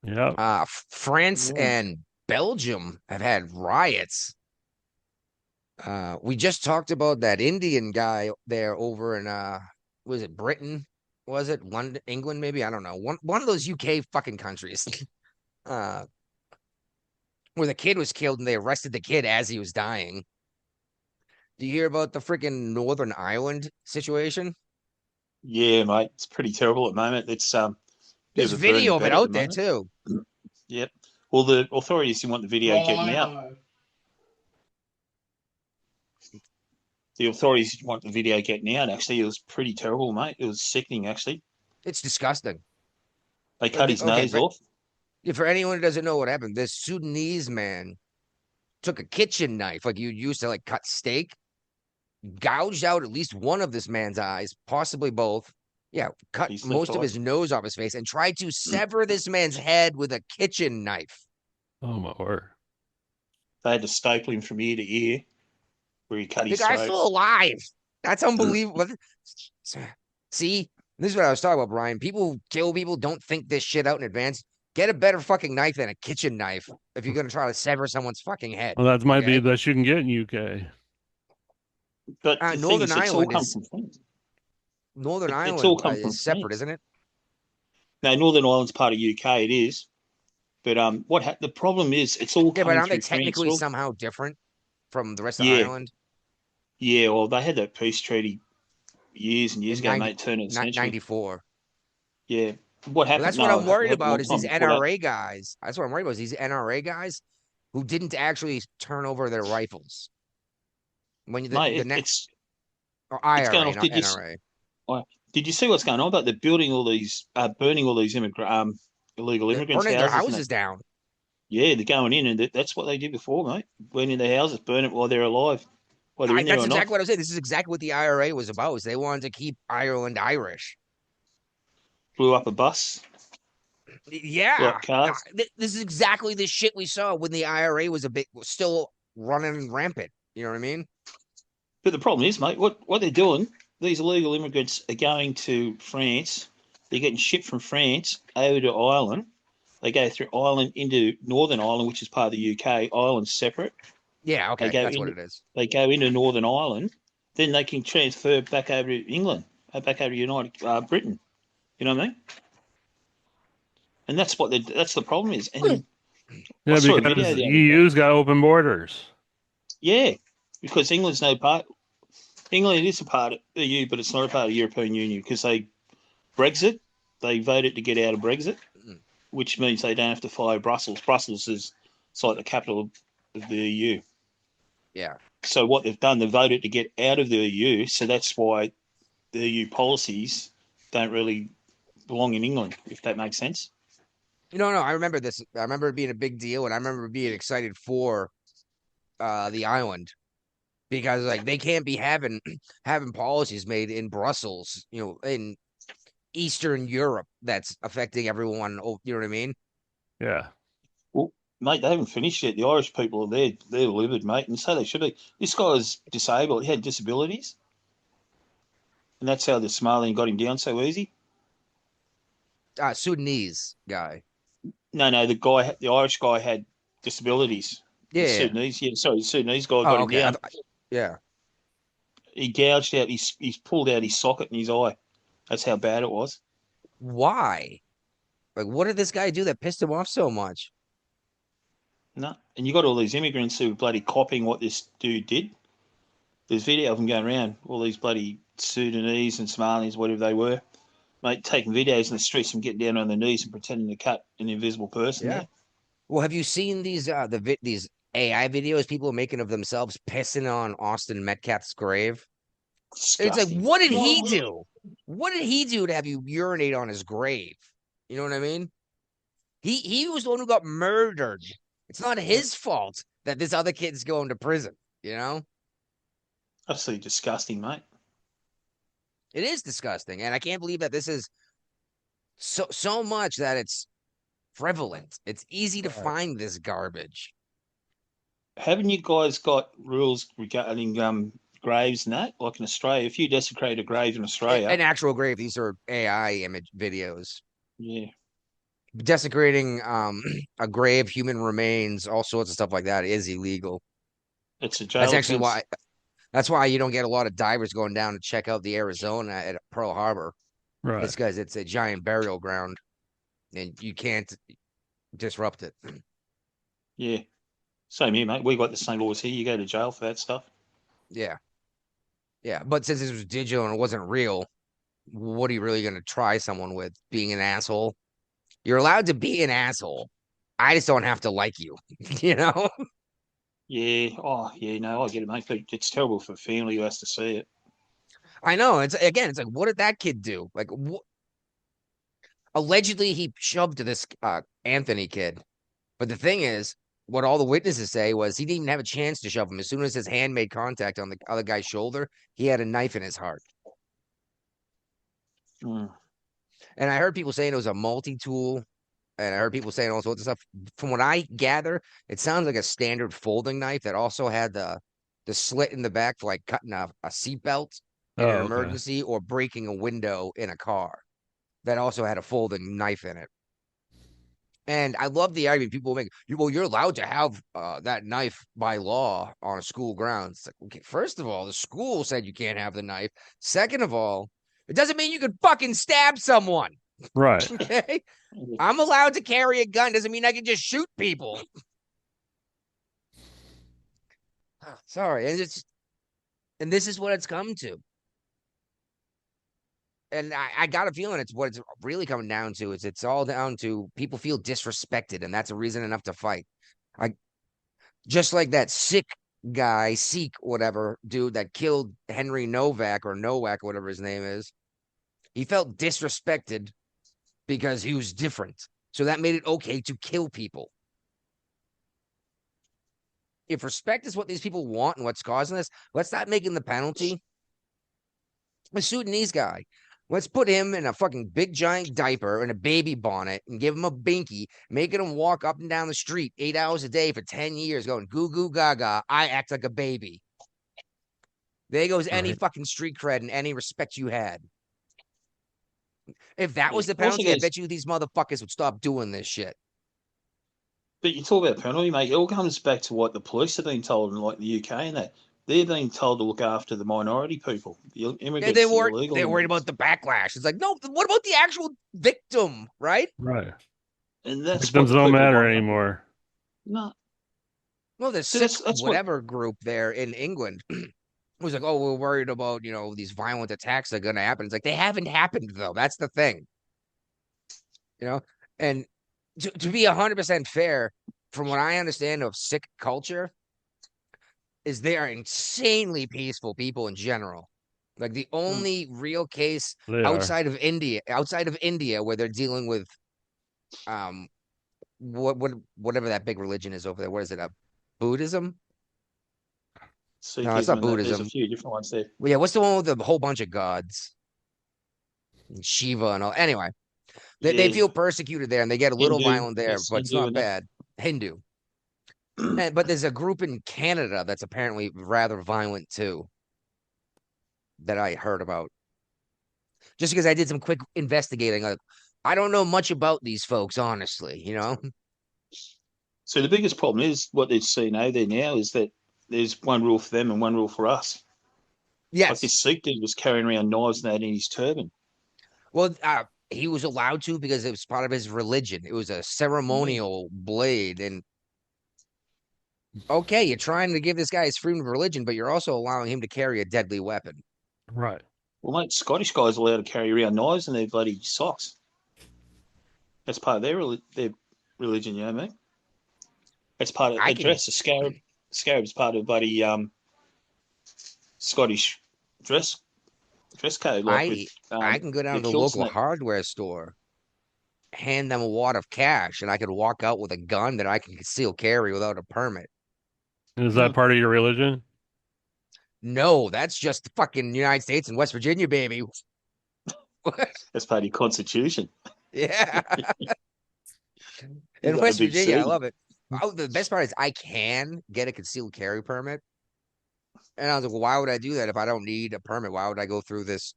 Speaker 7: Yeah.
Speaker 6: France and Belgium have had riots. We just talked about that Indian guy there over in was it Britain? Was it London, England? Maybe I don't know. One of those UK fucking countries. Where the kid was killed and they arrested the kid as he was dying. Do you hear about the freaking Northern Ireland situation?
Speaker 3: Yeah, mate, it's pretty terrible at the moment. It's
Speaker 6: there's video of it out there too.
Speaker 3: Yep. Well, the authorities didn't want the video getting out. The authorities didn't want the video getting out. Actually, it was pretty terrible, mate. It was sickening. Actually,
Speaker 6: it's disgusting.
Speaker 3: They cut his nose off.
Speaker 6: For anyone who doesn't know what happened, this Sudanese man took a kitchen knife, like you used to like cut steak, gouged out at least one of this man's eyes, possibly both. Yeah, cut most of his nose off his face and tried to sever this man's head with a kitchen knife.
Speaker 7: Oh my word!
Speaker 3: They had to staple him from ear to ear, where he cut his throat. The guy's
Speaker 6: still alive. That's unbelievable. See, this is what I was talking about, Brian. People who kill people don't think this shit out in advance. Get a better fucking knife than a kitchen knife if you're going to try to sever someone's fucking head.
Speaker 7: Well, that might be the best you can get in UK.
Speaker 3: But Northern Ireland
Speaker 6: is separate, isn't it?
Speaker 3: No, Northern Ireland's part of UK. It is, but the problem is it's all
Speaker 6: but aren't they technically somehow different from the rest of Ireland?
Speaker 3: Yeah, well, they had that peace treaty years and years ago, mate. Turn of the century.
Speaker 6: 94.
Speaker 3: Yeah. What happened?
Speaker 6: That's what I'm worried about is these NRA guys. That's what I'm worried about is these NRA guys who didn't actually turn over their rifles. When the next IRA, going off.
Speaker 3: Did you see what's going on about the building all these, burning all these illegal immigrants'
Speaker 6: burning their houses down?
Speaker 3: Yeah, they're going in, and that's what they did before, mate. Burning their houses, burn it while they're alive.
Speaker 6: That's exactly what I was saying. This is exactly what the IRA was about. Is they wanted to keep Ireland Irish.
Speaker 3: Blew up a bus.
Speaker 6: Yeah,
Speaker 3: Like cars.
Speaker 6: this is exactly the shit we saw when the IRA was still running rampant. You know what I mean?
Speaker 3: But the problem is, mate, what they're doing, these illegal immigrants are going to France. They're getting shipped from France over to Ireland. They go through Ireland into Northern Ireland, which is part of the UK. Ireland's separate.
Speaker 6: Yeah,
Speaker 3: They
Speaker 6: okay,
Speaker 3: go
Speaker 6: that's what
Speaker 3: into
Speaker 6: it is.
Speaker 3: they go into Northern Ireland. Then they can transfer back over to England, back over to United Britain. You know what I mean? And that's the problem is. And I
Speaker 7: Yeah,
Speaker 3: saw a video
Speaker 7: because
Speaker 3: the other day.
Speaker 7: EU's got open borders.
Speaker 3: Yeah, because England's no part. England is a part of the EU, but it's not a part of the European Union because Brexit. They voted to get out of Brexit,
Speaker 6: Mm.
Speaker 3: which means they don't have to follow Brussels. Brussels is it's like the capital of the EU.
Speaker 6: Yeah.
Speaker 3: So what they've done, they've voted to get out of the EU. So that's why the EU policies don't really belong in England, if that makes sense.
Speaker 6: No, I remember this. I remember it being a big deal, and I remember being excited for the island because like they can't be having having policies made in Brussels, in Eastern Europe that's affecting everyone. You know what I mean?
Speaker 7: Yeah.
Speaker 3: Well, mate, they haven't finished yet. The Irish people are there; they're livid, mate, and so they should be. This guy was disabled; he had disabilities, and that's how the Somalian got him down so easy.
Speaker 6: Sudanese guy.
Speaker 3: No, the Irish guy had disabilities. The
Speaker 6: Yeah.
Speaker 3: Sudanese, yeah, sorry, the Sudanese guy got
Speaker 6: Oh,
Speaker 3: him
Speaker 6: okay.
Speaker 3: down.
Speaker 6: Yeah.
Speaker 3: He gouged out he's pulled out his socket in his eye. That's how bad it was.
Speaker 6: Why? Like, what did this guy do that pissed him off so much?
Speaker 3: No, and you got all these immigrants who are bloody copying what this dude did. There's video of them going around, all these bloody Sudanese and Somalians, whatever they were, mate, taking videos in the streets and getting down on their knees and pretending to cut an invisible person
Speaker 6: Yeah.
Speaker 3: there.
Speaker 6: Well, have you seen these AI videos people are making of themselves pissing on Austin Metcalf's grave? It's like,
Speaker 3: Disgusting.
Speaker 6: what did he do? What did he do to have you urinate on his grave? You know what I mean? He was the one who got murdered. It's not his fault that this other kid's going to prison, you know?
Speaker 3: Absolutely disgusting, mate.
Speaker 6: It is disgusting. And I can't believe that this is so much that it's prevalent. It's easy to find this garbage.
Speaker 3: Haven't you guys got rules regarding graves and that? Like in Australia, if you desecrate a grave in Australia,
Speaker 6: An actual grave. These are AI image videos.
Speaker 3: yeah,
Speaker 6: Desecrating a grave, human remains, all sorts of stuff like that is illegal.
Speaker 3: it's a jail
Speaker 6: That's actually
Speaker 3: offense.
Speaker 6: why that's why you don't get a lot of divers going down to check out the Arizona at Pearl Harbor.
Speaker 7: Right.
Speaker 6: It's because it's a giant burial ground and you can't disrupt it.
Speaker 3: Yeah, same here, mate. We got the same laws here. You go to jail for that stuff.
Speaker 6: Yeah. Yeah. But since this was digital and it wasn't real, what are you really going to try someone with? Being an asshole? You're allowed to be an asshole. I just don't have to like you, you know?
Speaker 3: Yeah. Oh, yeah. No, I get it, mate. But it's terrible for a family who has to see it.
Speaker 6: I know. It's like, what did that kid do? Like, allegedly, he shoved this Anthony kid. But the thing is, what all the witnesses say was he didn't even have a chance to shove him. As soon as his hand made contact on the other guy's shoulder, he had a knife in his heart.
Speaker 3: Mm.
Speaker 6: And I heard people saying it was a multi-tool, and I heard people saying all sorts of stuff. From what I gather, it sounds like a standard folding knife that also had the slit in the back for like cutting a seatbelt in an
Speaker 7: Oh, okay.
Speaker 6: emergency or breaking a window in a car. That also had a folding knife in it. And I love the argument people make. Well, you're allowed to have that knife by law on a school grounds. It's like, okay, first of all, the school said you can't have the knife. Second of all, it doesn't mean you could fucking stab someone.
Speaker 7: Right.
Speaker 6: Okay, I'm allowed to carry a gun. Doesn't mean I can just shoot people. Sorry, and this is what it's come to. And I got a feeling it's what it's really coming down to is it's all down to people feel disrespected, and that's a reason enough to fight. I just like that sick guy, Sikh, whatever, dude that killed Henry Novak or Nowak, whatever his name is. He felt disrespected because he was different. So that made it okay to kill people. If respect is what these people want and what's causing this, let's not making the penalty. The Sudanese guy. Let's put him in a fucking big giant diaper and a baby bonnet and give him a binky, making him walk up and down the street 8 hours a day for 10 years, going goo goo gaga. I act like a baby. There goes any
Speaker 7: Right.
Speaker 6: fucking street cred and any respect you had. If that was the
Speaker 3: Also,
Speaker 6: penalty, I
Speaker 3: guys,
Speaker 6: bet you these motherfuckers would stop doing this shit.
Speaker 3: but you talk about penalty, mate. It all comes back to what the police have been told in like the UK and that. They're being told to look after the minority people, the immigrants, the illegal
Speaker 6: They're worried about
Speaker 3: immigrants.
Speaker 6: the backlash. It's like, no, what about the actual victim, right?
Speaker 7: Right.
Speaker 3: And that's what
Speaker 7: Victims
Speaker 3: the
Speaker 7: don't
Speaker 3: people
Speaker 7: matter
Speaker 3: want.
Speaker 7: anymore.
Speaker 3: No.
Speaker 6: Well, the
Speaker 3: So
Speaker 6: sick
Speaker 3: that's what.
Speaker 6: whatever group there in England was like, oh, we're worried about, these violent attacks that are going to happen. It's like, they haven't happened, though. That's the thing, you know? And to be 100% fair, from what I understand of Sikh culture, is they are insanely peaceful people in general. Like the
Speaker 3: Mm.
Speaker 6: only real case
Speaker 7: They are.
Speaker 6: outside of India, where they're dealing with um whatever that big religion is over there. What is it? Buddhism? No, it's
Speaker 3: Sikhism
Speaker 6: not
Speaker 3: and that. There's a
Speaker 6: Buddhism.
Speaker 3: few different ones there.
Speaker 6: Well, yeah, what's the one with the whole bunch of gods? And Shiva and all. Anyway, they
Speaker 3: Yeah,
Speaker 6: feel persecuted there and they get a little
Speaker 3: Hindu.
Speaker 6: violent there,
Speaker 3: Yes,
Speaker 6: but it's
Speaker 3: Hindu
Speaker 6: not
Speaker 3: and that.
Speaker 6: bad. Hindu. But there's a group in Canada that's apparently rather violent too that I heard about. Just because I did some quick investigating. Like, I don't know much about these folks, honestly.
Speaker 3: So the biggest problem is what they see now there now is that there's one rule for them and one rule for us. Like
Speaker 6: Yes.
Speaker 3: this Sikh dude was carrying around knives and that in his turban.
Speaker 6: Well, he was allowed to because it was part of his religion. It was a
Speaker 3: Yeah.
Speaker 6: ceremonial blade. And okay, you're trying to give this guy his freedom of religion, but you're also allowing him to carry a deadly weapon.
Speaker 7: Right.
Speaker 3: Well, mate, Scottish guys are allowed to carry around knives in their bloody socks. That's part of their religion, you know what I mean? That's part of
Speaker 6: I
Speaker 3: a
Speaker 6: can
Speaker 3: dress. A scarab. Scarab's part of bloody Scottish dress code, like with
Speaker 6: I can go down
Speaker 3: the
Speaker 6: to the
Speaker 3: kilts and
Speaker 6: local
Speaker 3: that.
Speaker 6: hardware store, hand them a wad of cash, and I could walk out with a gun that I can conceal carry without a permit.
Speaker 7: Is
Speaker 3: Hmm.
Speaker 7: that part of your religion?
Speaker 6: No, that's just the fucking United States and West Virginia, baby.
Speaker 3: That's part of your constitution.
Speaker 6: Yeah.
Speaker 3: You
Speaker 6: In
Speaker 3: got the
Speaker 6: West
Speaker 3: big
Speaker 6: Virginia, I
Speaker 3: C.
Speaker 6: love it. Oh, the best part is I can get a concealed carry permit. And I was like, well, why would I do that if I don't need a permit? Why would I go through this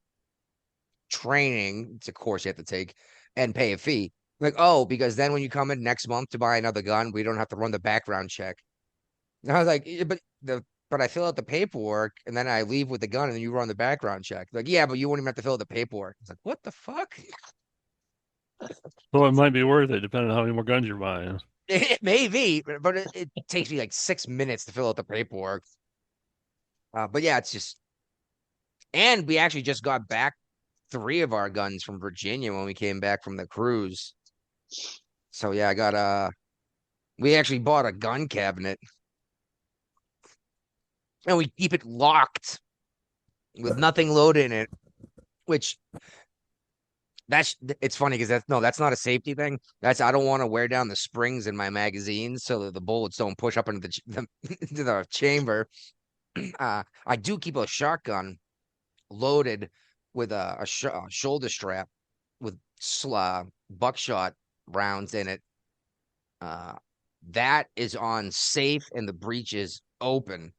Speaker 6: training? It's a course you have to take and pay a fee. Like, oh, because then when you come in next month to buy another gun, we don't have to run the background check. And I was like, yeah, but I fill out the paperwork and then I leave with the gun and then you run the background check. Like, yeah, but you won't even have to fill out the paperwork. It's like, what the fuck?
Speaker 7: So it might be worth it depending on how many more guns you're buying.
Speaker 6: It may be, but it takes me like 6 minutes to fill out the paperwork. But yeah, it's just, and we actually just got back three of our guns from Virginia when we came back from the cruise. So yeah, we actually bought a gun cabinet and we keep it locked with nothing loaded in it, which it's funny because that's not a safety thing. I don't want to wear down the springs in my magazines so that the bullets don't push up into into the chamber. I do keep a shotgun loaded with a shoulder strap with buckshot rounds in it. Uh, that is on safe and the breech is open.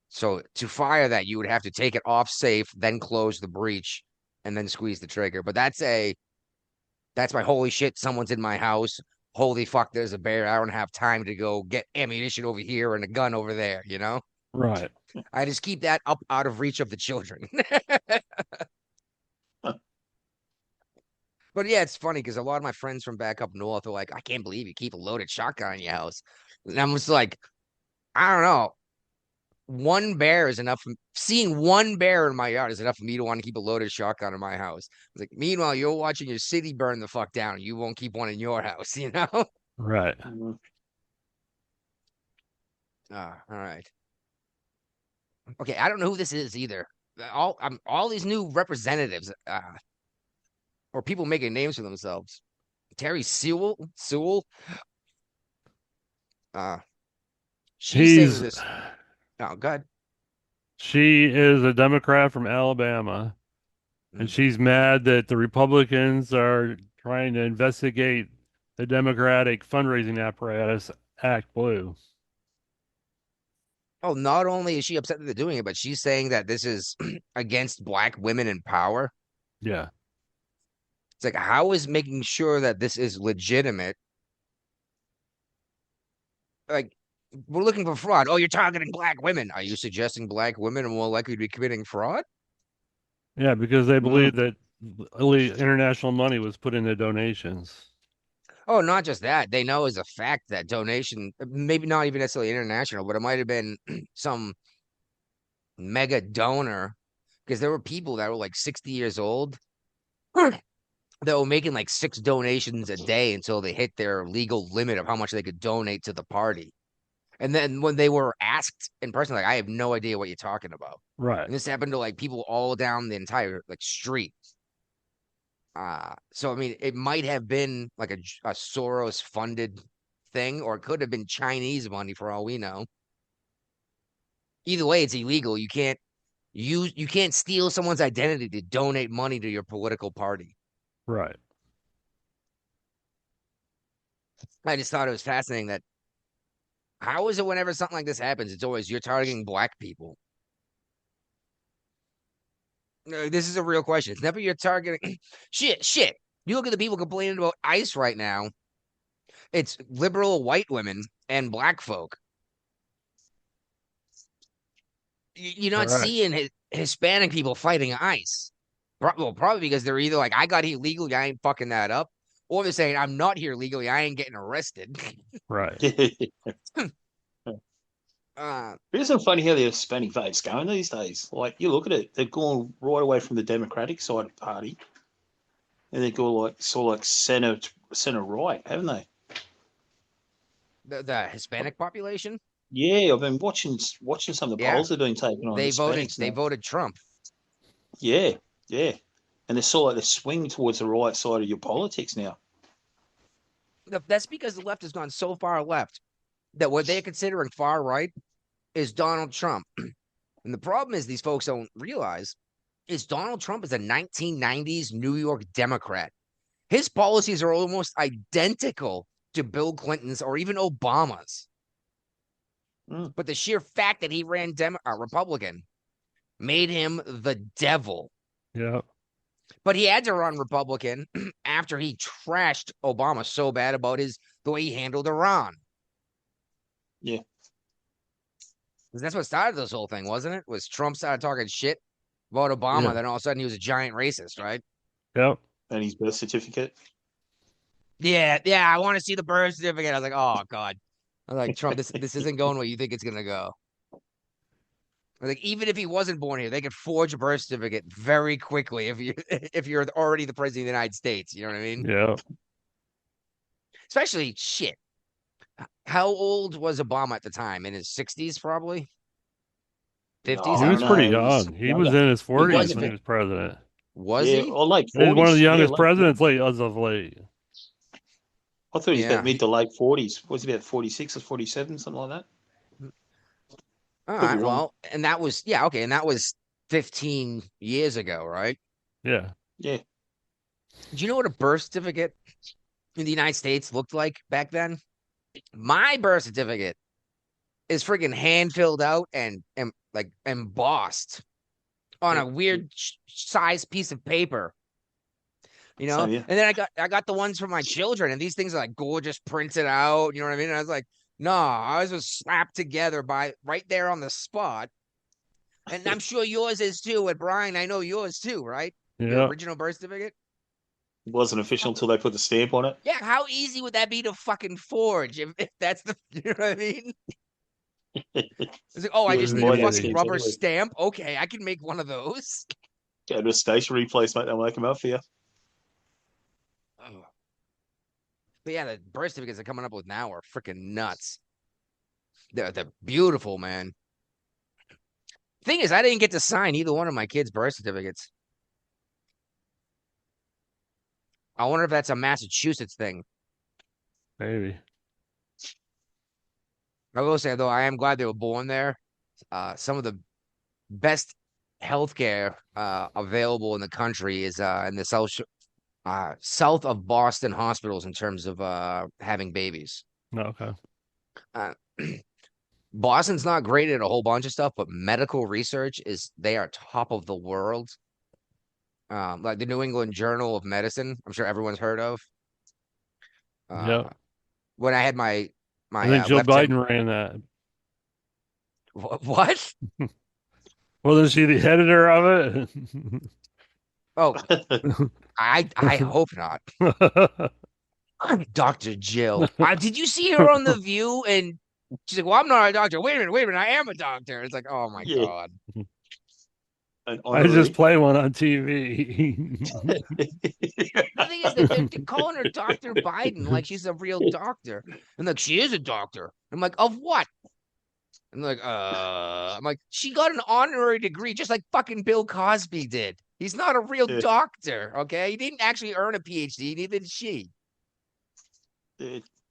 Speaker 6: So to fire that, you would have to take it off safe, then close the breech, and then squeeze the trigger. But that's my holy shit. Someone's in my house. Holy fuck, there's a bear. I don't have time to go get ammunition over here and a gun over there.
Speaker 7: Right.
Speaker 6: I just keep that up out of reach of the children. But yeah, it's funny because a lot of my friends from back up north are like, I can't believe you keep a loaded shotgun in your house. And I'm just like, I don't know. One bear is enough. Seeing one bear in my yard is enough for me to want to keep a loaded shotgun in my house. It's like, meanwhile, you're watching your city burn the fuck down. You won't keep one in your house, you know?
Speaker 7: Right.
Speaker 3: Mhm.
Speaker 6: All right. Okay, I don't know who this is either. All these new representatives, or people making names for themselves. Terry Sewell. Uh, she's saying
Speaker 7: He's
Speaker 6: this. Oh, God.
Speaker 7: she is a Democrat from Alabama. And she's mad that the Republicans are trying to investigate the Democratic fundraising apparatus, Act Blue.
Speaker 6: Oh, not only is she upset that they're doing it, but she's saying that this is against black women in power.
Speaker 7: Yeah.
Speaker 6: It's like, how is making sure that this is legitimate? Like, we're looking for fraud. Oh, you're targeting black women. Are you suggesting black women are more likely to be committing fraud?
Speaker 7: Yeah, because they
Speaker 3: Mm.
Speaker 7: believe that international money was put into donations.
Speaker 6: Oh, not just that. They know as a fact that donation, maybe not even necessarily international, but it might have been some mega donor because there were people that were like 60 years old that were making like 6 donations a day until they hit their legal limit of how much they could donate to the party. And then when they were asked in person, like, I have no idea what you're talking about.
Speaker 7: Right.
Speaker 6: And this happened to like people all down the entire like street. So I mean, it might have been like a Soros funded thing, or it could have been Chinese money for all we know. Either way, it's illegal. You can't steal someone's identity to donate money to your political party.
Speaker 7: Right.
Speaker 6: I just thought it was fascinating that how is it whenever something like this happens, it's always you're targeting black people. This is a real question. It's never you're targeting shit. You look at the people complaining about ICE right now. It's liberal white women and black folk. You're not
Speaker 7: Correct.
Speaker 6: seeing Hispanic people fighting ICE. Well, probably because they're either like, I got here legally, I ain't fucking that up, or they're saying, I'm not here legally, I ain't getting arrested.
Speaker 7: Right.
Speaker 3: It's so funny how the Hispanic vote's going these days. Like, you look at it, they've gone right away from the Democratic side of the party, and they've gone like center right, haven't they?
Speaker 6: The Hispanic population,
Speaker 3: Yeah, I've been watching some of the
Speaker 6: yeah,
Speaker 3: polls they're doing taking on Hispanics
Speaker 6: they
Speaker 3: now.
Speaker 6: voted Trump.
Speaker 3: Yeah, yeah, and they're sort of like they're swinging towards the right side of your politics now.
Speaker 6: That's because the left has gone so far left that what they're considering far right is Donald Trump. And the problem is these folks don't realize is Donald Trump is a 1990s New York Democrat. His policies are almost identical to Bill Clinton's or even Obama's.
Speaker 3: Mm.
Speaker 6: But the sheer fact that he ran Republican made him the devil.
Speaker 7: Yeah.
Speaker 6: But he had to run Republican after he trashed Obama so bad about the way he handled Iran.
Speaker 3: Yeah,
Speaker 6: Because that's what started this whole thing, wasn't it? Was Trump started talking shit about Obama,
Speaker 7: Yeah.
Speaker 6: then all of a sudden he was a giant racist, right?
Speaker 7: Yep.
Speaker 3: and his birth certificate.
Speaker 6: Yeah, I want to see the birth certificate. I was like, oh God. I was like, Trump, this isn't going where you think it's gonna go. Like, even if he wasn't born here, they could forge a birth certificate very quickly if you're already the president of the United States. You know what I mean?
Speaker 7: Yeah.
Speaker 6: Especially shit. How old was Obama at the time? In his 60s, probably? 50s?
Speaker 3: No,
Speaker 7: He
Speaker 6: I
Speaker 3: I
Speaker 6: don't
Speaker 7: was
Speaker 3: don't
Speaker 6: know.
Speaker 7: pretty
Speaker 3: know. He's
Speaker 7: young. He was
Speaker 3: younger.
Speaker 7: in his
Speaker 3: He
Speaker 7: 40s
Speaker 3: was
Speaker 6: Was
Speaker 7: when he
Speaker 3: about
Speaker 7: was president.
Speaker 6: was
Speaker 3: yeah,
Speaker 6: he?
Speaker 3: or late
Speaker 7: He's one of the
Speaker 3: 40s. Yeah,
Speaker 7: youngest
Speaker 3: late
Speaker 7: presidents
Speaker 3: 40s.
Speaker 7: late as of late.
Speaker 3: I thought he was about
Speaker 6: Yeah.
Speaker 3: mid to late 40s. Was he about 46 or 47, something like that?
Speaker 6: All
Speaker 3: Could be
Speaker 6: right.
Speaker 3: wrong.
Speaker 6: Well, and that was okay, and that was 15 years ago, right?
Speaker 7: Yeah.
Speaker 3: Yeah.
Speaker 6: Do you know what a birth certificate in the United States looked like back then? My birth certificate is freaking hand filled out and like embossed on
Speaker 3: Yeah.
Speaker 6: a weird size piece of paper,
Speaker 3: Same here.
Speaker 6: And then I got the ones for my children, and these things are like gorgeous printed out. You know what I mean? And I was like, no, ours was slapped together by right there on the spot. And I'm sure yours is too. And Brian, I know yours too, right? Your
Speaker 7: Yeah.
Speaker 6: original birth certificate.
Speaker 3: It wasn't official until they put the stamp on it.
Speaker 6: Yeah, how easy would that be to fucking forge if that's the you know what I mean? It's like, oh, I
Speaker 3: You
Speaker 6: just
Speaker 3: wouldn't
Speaker 6: need a
Speaker 3: buy that
Speaker 7: Crazy.
Speaker 6: fucking
Speaker 3: stamps
Speaker 6: rubber
Speaker 3: anyway.
Speaker 6: stamp. Okay, I can make one of those.
Speaker 3: Go to a stationery place, mate. They'll make them up for you.
Speaker 6: Oh. But yeah, the birth certificates they're coming up with now are freaking nuts. They're beautiful, man. Thing is, I didn't get to sign either one of my kids' birth certificates. I wonder if that's a Massachusetts thing.
Speaker 7: Maybe.
Speaker 6: I will say though, I am glad they were born there. Some of the best healthcare available in the country is in the south of Boston hospitals in terms of having babies.
Speaker 7: Okay.
Speaker 6: Uh, Boston's not great at a whole bunch of stuff, but medical research is they are top of the world. Like the New England Journal of Medicine, I'm sure everyone's heard of.
Speaker 7: Yep.
Speaker 6: When I had my
Speaker 7: I think Joe
Speaker 6: left temp,
Speaker 7: Biden ran that.
Speaker 6: what?
Speaker 7: Wasn't she the editor of it?
Speaker 6: Oh, I hope not. I'm Dr. Jill. Did you see her on The View? And she's like, "Well, I'm not a doctor. Wait a minute, I am a doctor." It's like, oh my
Speaker 3: Yeah.
Speaker 6: God.
Speaker 3: An
Speaker 7: I just
Speaker 3: honorary.
Speaker 7: play one on TV.
Speaker 6: The thing is that they're calling her Dr. Biden like she's a real doctor. And like, she is a doctor. I'm like, of what? I'm like, I'm like, she got an honorary degree just like fucking Bill Cosby did. He's not a real
Speaker 3: Yeah.
Speaker 6: doctor, okay? He didn't actually earn a PhD, neither did she.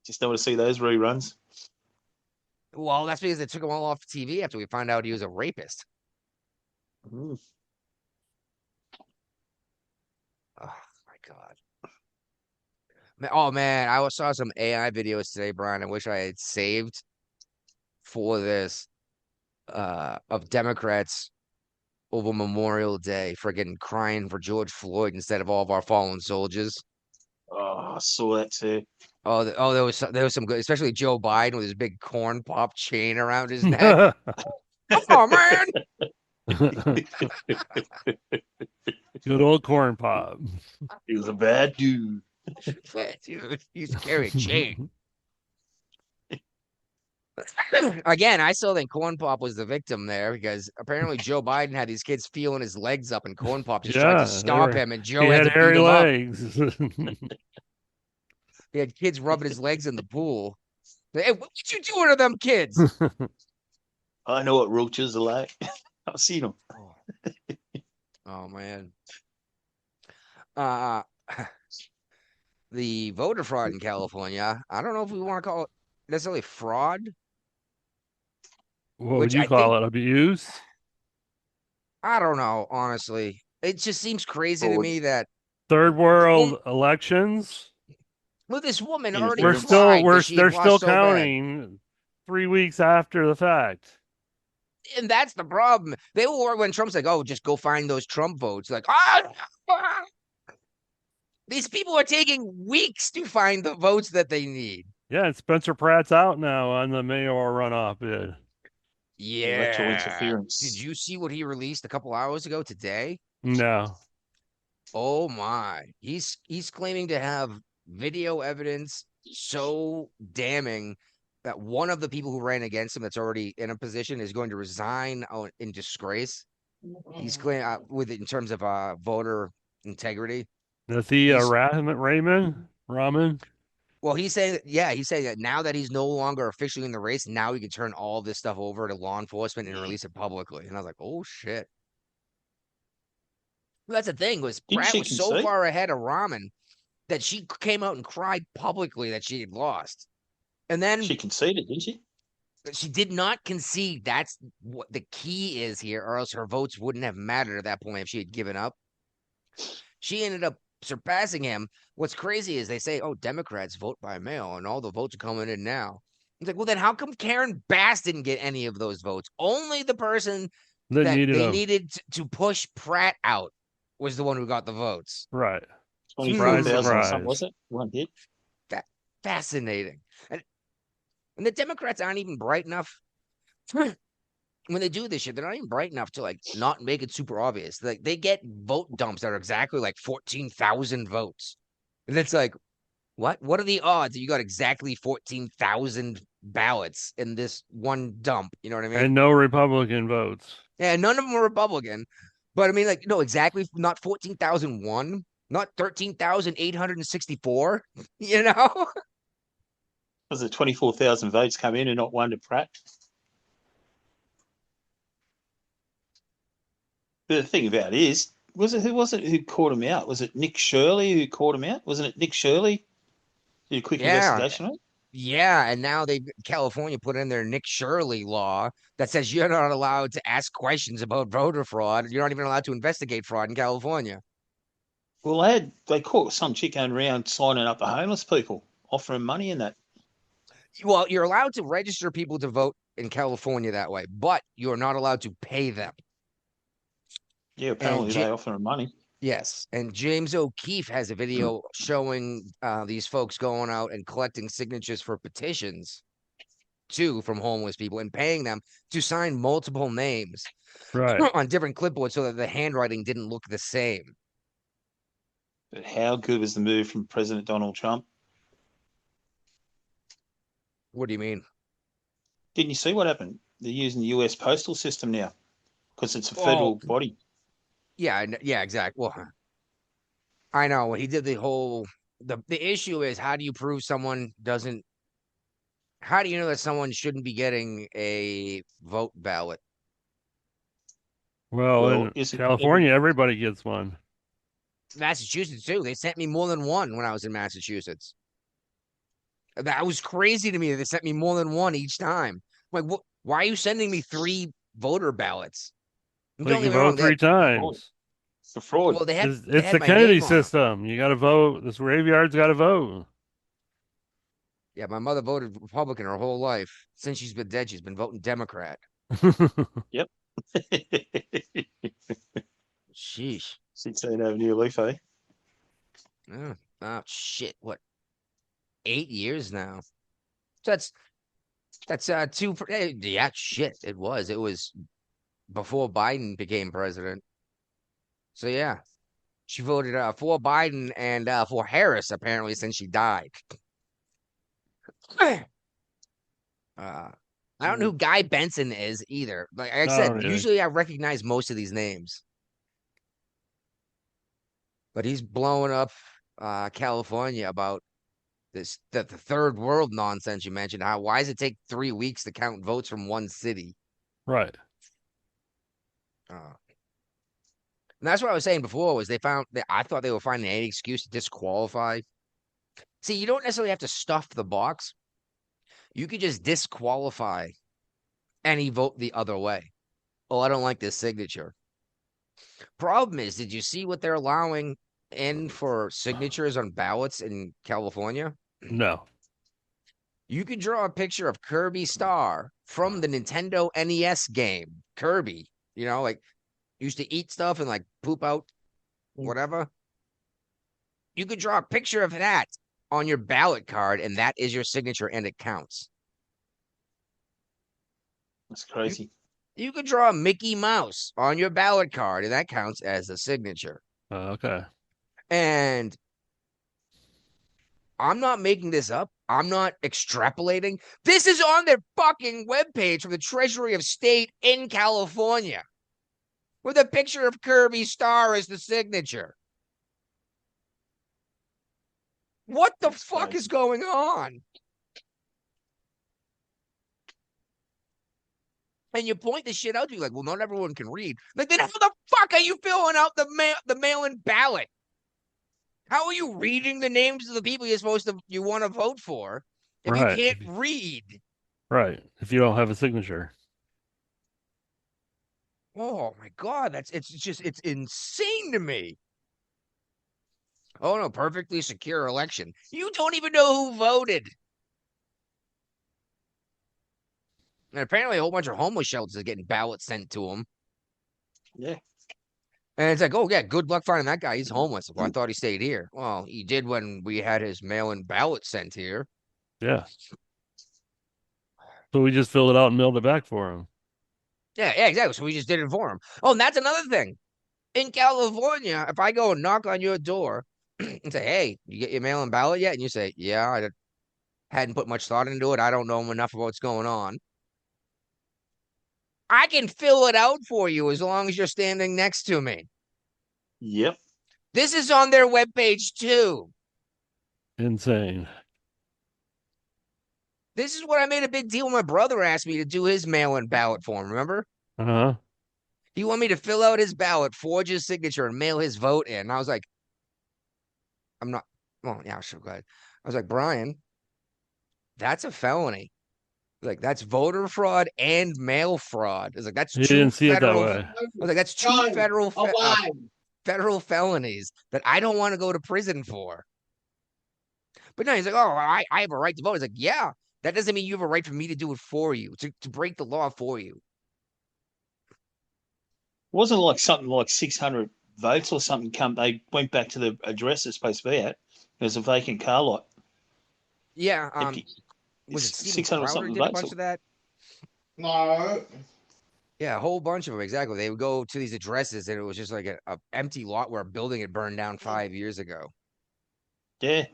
Speaker 3: Just don't want to see those reruns.
Speaker 6: Well, that's because they took him all off TV after we found out he was a rapist.
Speaker 3: Mm.
Speaker 6: Oh my God. Oh man, I saw some AI videos today, Brian. I wish I had saved for this of Democrats over Memorial Day friggin' crying for George Floyd instead of all of our fallen soldiers.
Speaker 3: Oh, I saw that too.
Speaker 6: There was some good, especially Joe Biden with his big corn pop chain around his neck. Oh man.
Speaker 7: Good old corn pop.
Speaker 3: He was a bad dude.
Speaker 6: Dude, he used to carry a chain. Again, I still think Corn Pop was the victim there because apparently Joe Biden had these kids feeling his legs up, and Corn Pop just tried to stop him, and
Speaker 7: He
Speaker 6: Joe had
Speaker 7: had
Speaker 6: to beat
Speaker 7: hairy
Speaker 6: him up.
Speaker 7: legs.
Speaker 6: He had kids rubbing his legs in the pool. Hey, what you doing to them kids?
Speaker 3: I know what roaches are like. I've seen them.
Speaker 6: Oh man. The voter fraud in California. I don't know if we want to call it necessarily fraud.
Speaker 7: What would
Speaker 6: Which
Speaker 7: you
Speaker 6: I
Speaker 7: call
Speaker 6: think
Speaker 7: it? Abuse?
Speaker 6: I don't know, honestly. It just seems crazy to
Speaker 3: Fraud.
Speaker 6: me that
Speaker 7: Third world elections?
Speaker 6: well, this woman already
Speaker 7: We're
Speaker 3: Interference.
Speaker 7: still
Speaker 6: cried that she
Speaker 7: they're
Speaker 6: had
Speaker 7: still
Speaker 6: lost so bad.
Speaker 7: counting 3 weeks after the fact.
Speaker 6: And that's the problem. They were when Trump's like, "Oh, just go find those Trump votes." Like, ah, these people are taking weeks to find the votes that they need.
Speaker 7: Yeah, and Spencer Pratt's out now on the mayoral runoff bid.
Speaker 3: Electoral
Speaker 6: Yeah.
Speaker 3: interference.
Speaker 6: Did you see what he released a couple hours ago today?
Speaker 7: No.
Speaker 6: Oh my. He's claiming to have video evidence so damning that one of the people who ran against him that's already in a position is going to resign in disgrace. He's claiming in terms of voter integrity.
Speaker 7: Nathia
Speaker 6: He's
Speaker 7: Raman?
Speaker 6: Well, he's saying that now that he's no longer officially in the race, now he can turn all this stuff over to law enforcement and release it publicly. And I was like, oh shit. Well, that's the thing was
Speaker 3: Didn't
Speaker 6: Pratt
Speaker 3: she
Speaker 6: was so
Speaker 3: concede?
Speaker 6: far ahead of Raman that she came out and cried publicly that she had lost. And then
Speaker 3: She conceded, didn't she?
Speaker 6: she did not concede. That's what the key is here, or else her votes wouldn't have mattered at that point if she had given up. She ended up surpassing him. What's crazy is they say, oh, Democrats vote by mail and all the votes are coming in now. It's like, well, then how come Karen Bass didn't get any of those votes? Only the person
Speaker 7: That
Speaker 6: that
Speaker 7: needed
Speaker 6: they
Speaker 7: him.
Speaker 6: needed to push Pratt out was the one who got the votes.
Speaker 7: Right.
Speaker 3: 24,000 or
Speaker 7: Surprise.
Speaker 3: something, was it? One hit.
Speaker 6: Fascinating. And the Democrats aren't even bright enough. When they do this shit, they're not even bright enough to like not make it super obvious. Like they get vote dumps that are exactly like 14,000 votes. And it's like, what? What are the odds that you got exactly 14,000 ballots in this one dump? You know what I mean?
Speaker 7: And no Republican votes.
Speaker 6: Yeah, none of them were Republican. But I mean, like, no, exactly not 14,001, not 13,864, you know?
Speaker 3: Was it 24,000 votes come in and not one to Pratt? But the thing about it is, who was it who caught him out? Was it Nick Shirley who caught him out? Wasn't it Nick Shirley? Did a quick investigation on it?
Speaker 6: Yeah, and now California put in their Nick Shirley law that says you're not allowed to ask questions about voter fraud. You're not even allowed to investigate fraud in California.
Speaker 3: Well, they caught some chick going around signing up the homeless people, offering money in that.
Speaker 6: Well, you're allowed to register people to vote in California that way, but you're not allowed to pay them.
Speaker 3: Yeah,
Speaker 6: And
Speaker 3: apparently they offer them money.
Speaker 6: yes, and James O'Keefe has a video showing these folks going out and collecting signatures for petitions too from homeless people and paying them to sign multiple names
Speaker 7: Right.
Speaker 6: on different clipboards so that the handwriting didn't look the same.
Speaker 3: But how good was the move from President Donald Trump?
Speaker 6: What do you mean?
Speaker 3: Didn't you see what happened? They're using the US postal system now because it's a
Speaker 6: Oh,
Speaker 3: federal body.
Speaker 6: yeah, yeah, exactly. Well, I know he did the whole. The issue is how do you prove someone doesn't? How do you know that someone shouldn't be getting a vote ballot?
Speaker 7: Well,
Speaker 3: Well,
Speaker 7: in
Speaker 3: isn't
Speaker 7: California, everybody gets one.
Speaker 6: Massachusetts too. They sent me more than one when I was in Massachusetts. That was crazy to me. They sent me more than one each time. Like, what? Why are you sending me 3 voter ballots? And
Speaker 7: Well, you
Speaker 6: don't
Speaker 7: can
Speaker 6: get me wrong.
Speaker 7: vote
Speaker 6: That
Speaker 7: 3 times.
Speaker 3: for fraud?
Speaker 6: well, they
Speaker 7: It's
Speaker 6: had
Speaker 7: the
Speaker 6: my
Speaker 7: Kennedy
Speaker 6: name on them.
Speaker 7: system. You got to vote. This graveyard's got to vote.
Speaker 6: Yeah, my mother voted Republican her whole life. Since she's been dead, she's been voting Democrat.
Speaker 3: Yep.
Speaker 6: Sheesh.
Speaker 3: 16 Avenue Leaf, eh?
Speaker 6: Oh shit! What? 8 years now. So that's two. Yeah, shit. It was. It was before Biden became president. So yeah, she voted for Biden and for Harris apparently since she died. I don't know who Guy Benson is either. Like I
Speaker 7: I
Speaker 6: said,
Speaker 7: don't either.
Speaker 6: usually I recognize most of these names, but he's blowing up California about the third world nonsense you mentioned. Why does it take 3 weeks to count votes from one city?
Speaker 7: Right.
Speaker 6: And that's what I was saying before was I thought they were finding any excuse to disqualify. See, you don't necessarily have to stuff the box. You could just disqualify any vote the other way. Oh, I don't like this signature. Problem is, did you see what they're allowing in for signatures on ballots in California?
Speaker 7: No.
Speaker 6: You could draw a picture of Kirby Star from the Nintendo NES game. Kirby, like used to eat stuff and like poop out whatever. You could draw a picture of that on your ballot card, and that is your signature, and it counts.
Speaker 3: That's crazy.
Speaker 6: You could draw a Mickey Mouse on your ballot card, and that counts as a signature.
Speaker 7: Okay.
Speaker 6: And I'm not making this up. I'm not extrapolating. This is on their fucking webpage from the Treasury of State in California with a picture of Kirby Star as the signature. What the fuck is going on? And you point this shit out to you like, well, not everyone can read. Like, then how the fuck are you filling out the mail-in ballot? How are you reading the names of the people you want to vote for if you can't read?
Speaker 7: Right. If you don't have a signature.
Speaker 6: Oh my God, it's insane to me. Oh no, perfectly secure election. You don't even know who voted. And apparently a whole bunch of homeless shelters are getting ballots sent to them.
Speaker 3: Yeah.
Speaker 6: And it's like, oh yeah, good luck finding that guy. He's homeless. Well, I thought he stayed here. Well, he did when we had his mail-in ballot sent here.
Speaker 7: Yeah. So we just filled it out and mailed it back for him.
Speaker 6: Yeah, exactly. So we just did it for him. Oh, and that's another thing. In California, if I go and knock on your door and say, hey, you get your mail-in ballot yet? And you say, yeah, I hadn't put much thought into it. I don't know enough about what's going on. I can fill it out for you as long as you're standing next to me.
Speaker 3: Yep.
Speaker 6: This is on their webpage too.
Speaker 7: Insane.
Speaker 6: This is what I made a big deal when my brother asked me to do his mail-in ballot form, remember?
Speaker 7: Uh-huh.
Speaker 6: He wanted me to fill out his ballot, forge his signature, and mail his vote in. And I was like, I'm not, well, yeah, sure, go ahead. I was like, Brian, that's a felony. Like that's voter fraud and mail fraud. It's like that's
Speaker 7: He
Speaker 6: two
Speaker 7: didn't see it that
Speaker 6: federal. I
Speaker 7: way.
Speaker 6: was like that's two federal felonies that I don't want to go to prison for. But no, he's like, oh, I have a right to vote. It's like, yeah, that doesn't mean you have a right for me to do it for you, to break the law for you.
Speaker 3: Wasn't it like something like 600 votes or something? They went back to the address it's supposed to be at. There's a vacant car lot.
Speaker 6: Yeah.
Speaker 3: Empty.
Speaker 6: Was it
Speaker 3: It's
Speaker 6: Steven
Speaker 3: 600
Speaker 6: Crowder
Speaker 3: something
Speaker 6: did a
Speaker 3: votes.
Speaker 6: bunch of that?
Speaker 2: No.
Speaker 6: Yeah, a whole bunch of them. Exactly. They would go to these addresses, and it was just like a empty lot where a building had burned down 5 years ago.
Speaker 3: Yeah.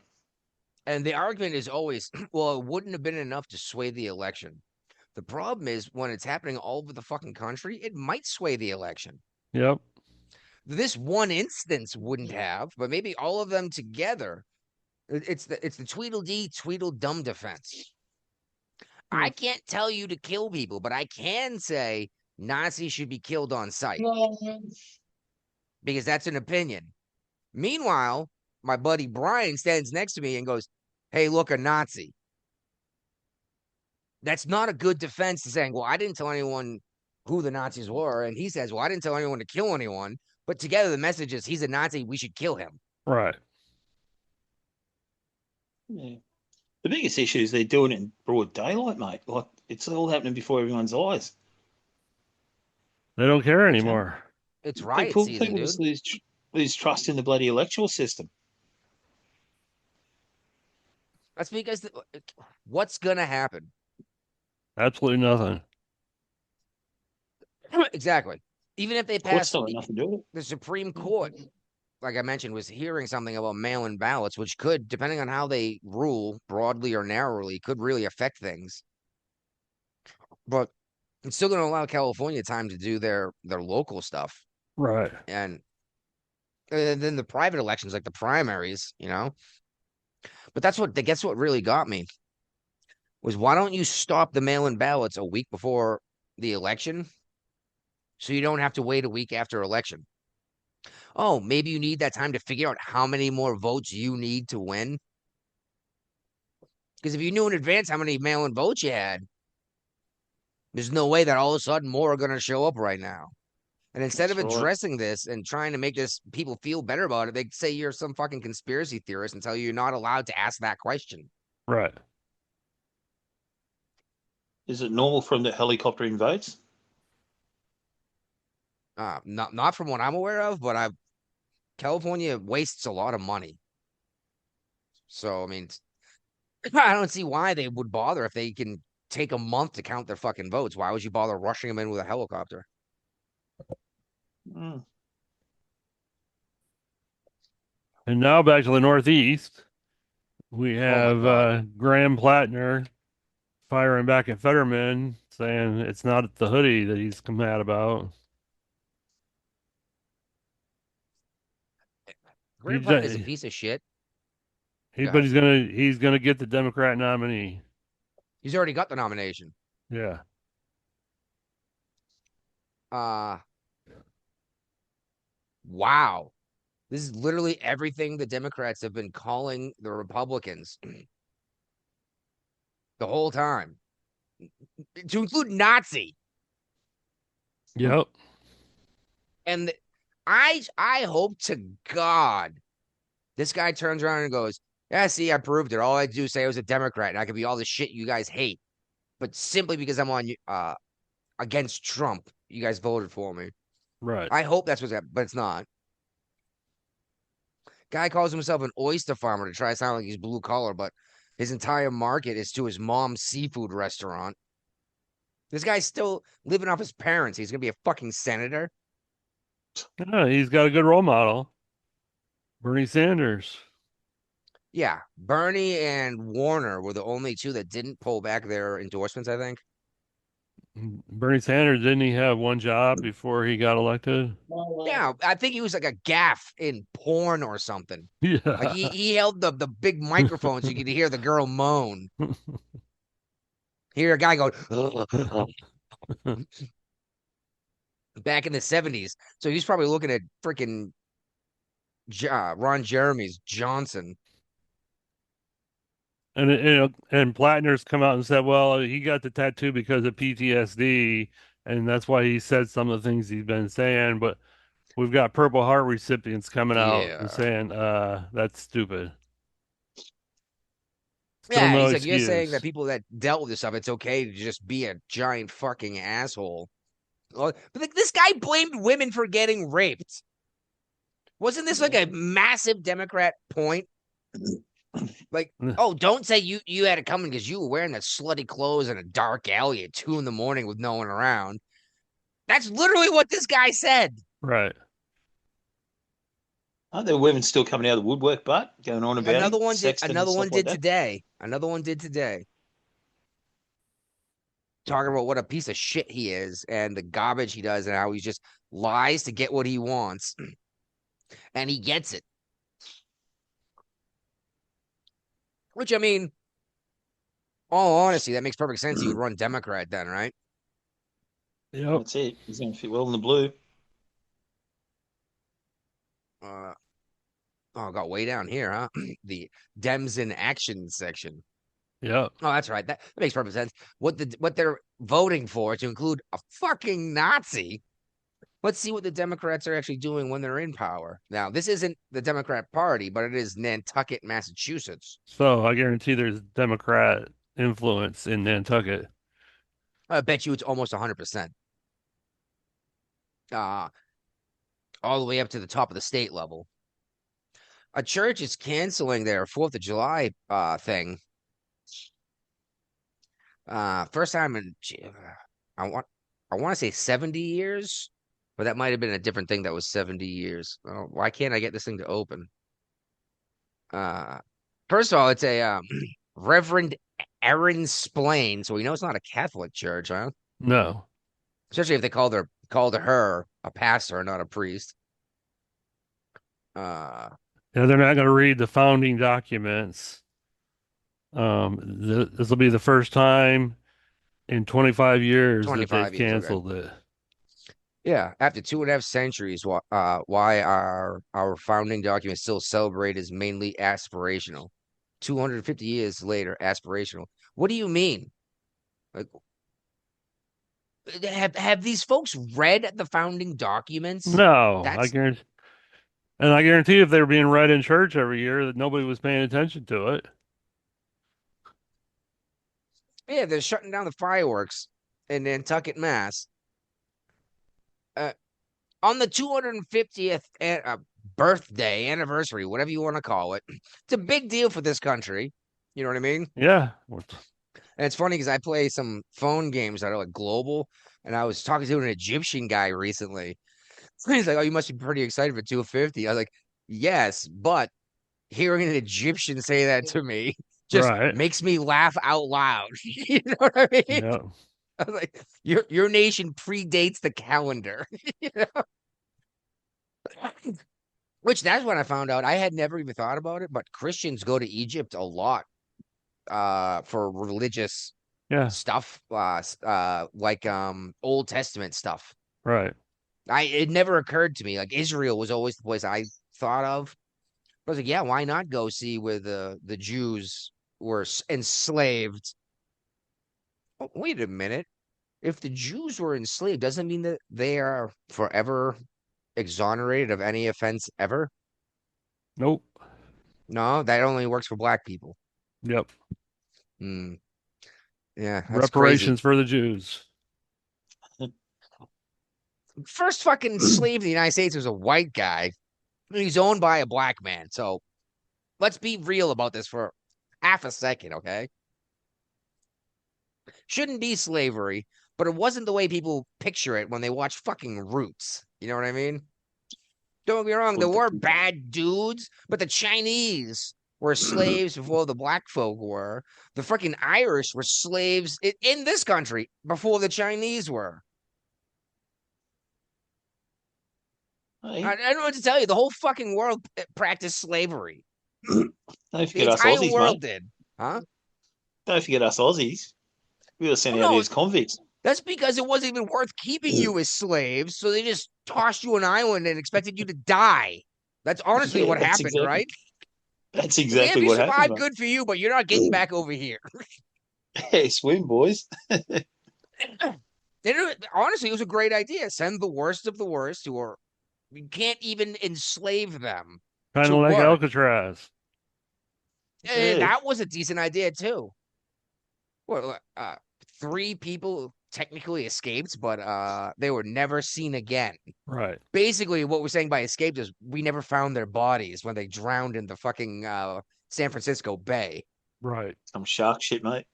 Speaker 6: And the argument is always, well, it wouldn't have been enough to sway the election. The problem is when it's happening all over the fucking country, it might sway the election.
Speaker 7: Yep.
Speaker 6: This one instance wouldn't have, but maybe all of them together. It's the Tweedledee Tweedledum defense. I can't tell you to kill people, but I can say Nazis should be killed on sight because that's an opinion. Meanwhile, my buddy Brian stands next to me and goes, "Hey, look, a Nazi." That's not a good defense to saying, well, I didn't tell anyone who the Nazis were. And he says, well, I didn't tell anyone to kill anyone. But together, the message is he's a Nazi. We should kill him.
Speaker 7: Right.
Speaker 3: Yeah. The biggest issue is they're doing it in broad daylight, mate. Like it's all happening before everyone's eyes.
Speaker 7: They don't care anymore.
Speaker 6: It's riot season,
Speaker 3: people
Speaker 6: dude.
Speaker 3: just lose trust in the bloody electoral system.
Speaker 6: That's because what's going to happen?
Speaker 7: Absolutely nothing.
Speaker 6: Exactly. Even if they
Speaker 3: Court's
Speaker 6: pass
Speaker 3: not enough to do it.
Speaker 6: the Supreme Court, like I mentioned, was hearing something about mail-in ballots, which could, depending on how they rule, broadly or narrowly, could really affect things. But it's still going to allow California time to do their local stuff.
Speaker 7: Right.
Speaker 6: And then the private elections, like the primaries, you know. But that's what really got me was why don't you stop the mail-in ballots a week before the election so you don't have to wait a week after election? Oh, maybe you need that time to figure out how many more votes you need to win. Because if you knew in advance how many mail-in votes you had, there's no way that all of a sudden more are going to show up right now. And instead of addressing this and trying to make this people feel better about it, they say you're some fucking conspiracy theorist and tell you you're not allowed to ask that question.
Speaker 7: Right.
Speaker 3: Is it normal for them to helicoptering votes?
Speaker 6: Not from what I'm aware of, but California wastes a lot of money. So I mean, I don't see why they would bother if they can take a month to count their fucking votes. Why would you bother rushing them in with a helicopter?
Speaker 3: Mm.
Speaker 7: And now back to the Northeast. We have Graham Plattner firing back at Fetterman, saying it's not the hoodie that he's mad about.
Speaker 6: Graham Plattner is a piece of shit.
Speaker 7: But he's gonna get the Democrat nominee.
Speaker 6: He's already got the nomination.
Speaker 7: Yeah.
Speaker 6: Wow. This is literally everything the Democrats have been calling the Republicans the whole time, to include Nazi.
Speaker 7: Yep.
Speaker 6: And I hope to God this guy turns around and goes, yeah, see, I proved it. All I do is say I was a Democrat and I could be all the shit you guys hate. But simply because I'm on against Trump, you guys voted for me.
Speaker 7: Right.
Speaker 6: I hope that's what's happening, but it's not. Guy calls himself an oyster farmer to try to sound like he's blue collar, but his entire market is to his mom's seafood restaurant. This guy's still living off his parents. He's gonna be a fucking senator.
Speaker 7: Yeah, he's got a good role model. Bernie Sanders.
Speaker 6: Yeah, Bernie and Warner were the only two that didn't pull back their endorsements, I think.
Speaker 7: Bernie Sanders, didn't he have one job before he got elected?
Speaker 6: Yeah, I think he was like a gaff in porn or something.
Speaker 7: Yeah.
Speaker 6: Like he held the big microphone so you could hear the girl moan. Hear a guy go back in the 70s. So he's probably looking at freaking Ron Jeremy's Johnson.
Speaker 7: And Plattner's come out and said, well, he got the tattoo because of PTSD, and that's why he said some of the things he's been saying. But we've got Purple Heart recipients coming out and
Speaker 6: Yeah.
Speaker 7: saying, that's stupid. Still
Speaker 6: Yeah,
Speaker 7: no
Speaker 6: he's like, you're saying that
Speaker 7: excuse.
Speaker 6: people that dealt with this stuff, it's okay to just be a giant fucking asshole. But like, this guy blamed women for getting raped. Wasn't this like a massive Democrat point? Like, oh, don't say you had it coming because you were wearing that slutty clothes in a dark alley at 2 a.m. with no one around. That's literally what this guy said.
Speaker 7: Right.
Speaker 3: Aren't there women still coming out of the woodwork, but going on about
Speaker 6: Another
Speaker 3: him,
Speaker 6: one did.
Speaker 3: sexting and
Speaker 6: Another one
Speaker 3: stuff like
Speaker 6: did
Speaker 3: that?
Speaker 6: today. Another one did today. Talking about what a piece of shit he is and the garbage he does and how he just lies to get what he wants, and he gets it. Which, I mean, all honesty, that makes perfect sense. He would run Democrat then, right?
Speaker 7: Yep.
Speaker 3: That's it. He's going to fit well in the blue.
Speaker 6: Oh, it got way down here, huh? The Dems in action section.
Speaker 7: Yep.
Speaker 6: Oh, that's right. That makes perfect sense. What they're voting for to include a fucking Nazi. Let's see what the Democrats are actually doing when they're in power. Now, this isn't the Democrat Party, but it is Nantucket, Massachusetts.
Speaker 7: So I guarantee there's Democrat influence in Nantucket.
Speaker 6: I bet you it's almost 100%. All the way up to the top of the state level. A church is canceling their 4th of July thing. First time in I want to say 70 years, but that might have been a different thing that was 70 years. Why can't I get this thing to open? First of all, it's a Reverend Aaron Splain, so we know it's not a Catholic church, huh?
Speaker 7: No.
Speaker 6: Especially if they called her a pastor, not a priest.
Speaker 7: Yeah, they're not going to read the founding documents. This will be the first time in 25 years that they've
Speaker 6: 25 years, okay.
Speaker 7: canceled it.
Speaker 6: Yeah, after 2.5 centuries, why our founding documents still celebrate as mainly aspirational? 250 years later, aspirational. What do you mean? Like, have these folks read the founding documents?
Speaker 7: No,
Speaker 6: That's
Speaker 7: I guarantee if they were being read in church every year that nobody was paying attention to it.
Speaker 6: yeah, they're shutting down the fireworks in Nantucket, Mass. On the 250th birthday, anniversary, whatever you want to call it. It's a big deal for this country. You know what I mean?
Speaker 7: Yeah.
Speaker 6: And it's funny because I play some phone games that are like global, and I was talking to an Egyptian guy recently. He's like, "Oh, you must be pretty excited for 250." I was like, "Yes," but hearing an Egyptian say that to me just
Speaker 7: Right.
Speaker 6: makes me laugh out loud. You know what I mean?
Speaker 7: Yeah.
Speaker 6: I was like, "Your nation predates the calendar." You know? Which that's when I found out. I had never even thought about it, but Christians go to Egypt a lot for religious
Speaker 7: Yeah.
Speaker 6: stuff, like Old Testament stuff.
Speaker 7: Right.
Speaker 6: It never occurred to me. Like Israel was always the place I thought of. I was like, yeah, why not go see where the Jews were enslaved? Oh, wait a minute. If the Jews were enslaved, doesn't mean that they are forever exonerated of any offense ever.
Speaker 7: Nope.
Speaker 6: No, that only works for black people.
Speaker 7: Yep.
Speaker 6: Hmm. Yeah, that's crazy.
Speaker 7: Reparations for the Jews.
Speaker 6: First fucking slave in the United States was a white guy. And he's owned by a black man. So let's be real about this for half a second, okay? Shouldn't be slavery, but it wasn't the way people picture it when they watch fucking Roots. You know what I mean? Don't get me wrong, there were bad dudes, but the Chinese were slaves before the black folk were. The freaking Irish were slaves in this country before the Chinese were.
Speaker 3: Hey,
Speaker 6: I don't know what to tell you. The whole fucking world practiced slavery.
Speaker 3: don't
Speaker 6: The
Speaker 3: forget us
Speaker 6: entire
Speaker 3: Aussies,
Speaker 6: world
Speaker 3: mate.
Speaker 6: did. Huh?
Speaker 3: Don't forget us Aussies. We were sent
Speaker 6: Well,
Speaker 3: out
Speaker 6: no,
Speaker 3: here as convicts.
Speaker 6: that's because it wasn't even worth keeping you as slaves, so they just tossed you an island and expected you to die. That's honestly
Speaker 3: Yeah,
Speaker 6: what
Speaker 3: that's
Speaker 6: happened,
Speaker 3: exactly.
Speaker 6: right?
Speaker 3: That's
Speaker 6: If
Speaker 3: exactly
Speaker 6: you
Speaker 3: what happened,
Speaker 6: survive,
Speaker 3: mate.
Speaker 6: good for you, but you're not getting back over here.
Speaker 3: Hey, swim, boys.
Speaker 6: Honestly, it was a great idea. Send the worst of the worst who are you can't even enslave them
Speaker 7: Kind
Speaker 6: to
Speaker 7: of like
Speaker 6: work.
Speaker 7: Alcatraz.
Speaker 6: And
Speaker 3: Yeah.
Speaker 6: that was a decent idea too. Well, three people technically escaped, but they were never seen again.
Speaker 7: Right.
Speaker 6: Basically, what we're saying by escaped is we never found their bodies when they drowned in the fucking San Francisco Bay.
Speaker 7: Right.
Speaker 3: Some shark shit, mate.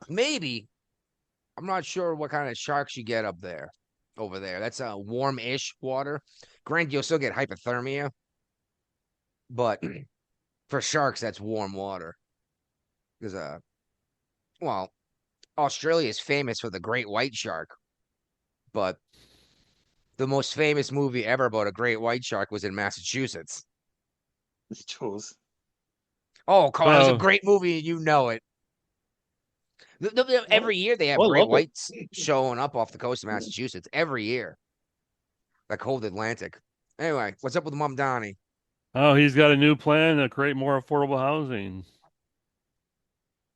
Speaker 6: Maybe I'm not sure what kind of sharks you get up there, over there. That's warm-ish water. Granted, you'll still get hypothermia, but for sharks, that's warm water. Because well, Australia is famous for the great white shark, but the most famous movie ever about a great white shark was in Massachusetts.
Speaker 3: Chores.
Speaker 6: Oh, Carl, it was a
Speaker 7: So,
Speaker 6: great movie, and you know it.
Speaker 3: I
Speaker 6: Every year they have great
Speaker 3: love it.
Speaker 6: whites showing up off the coast of Massachusetts. Every year, that cold Atlantic. Anyway, what's up with Mom Donnie?
Speaker 7: oh, he's got a new plan to create more affordable housing.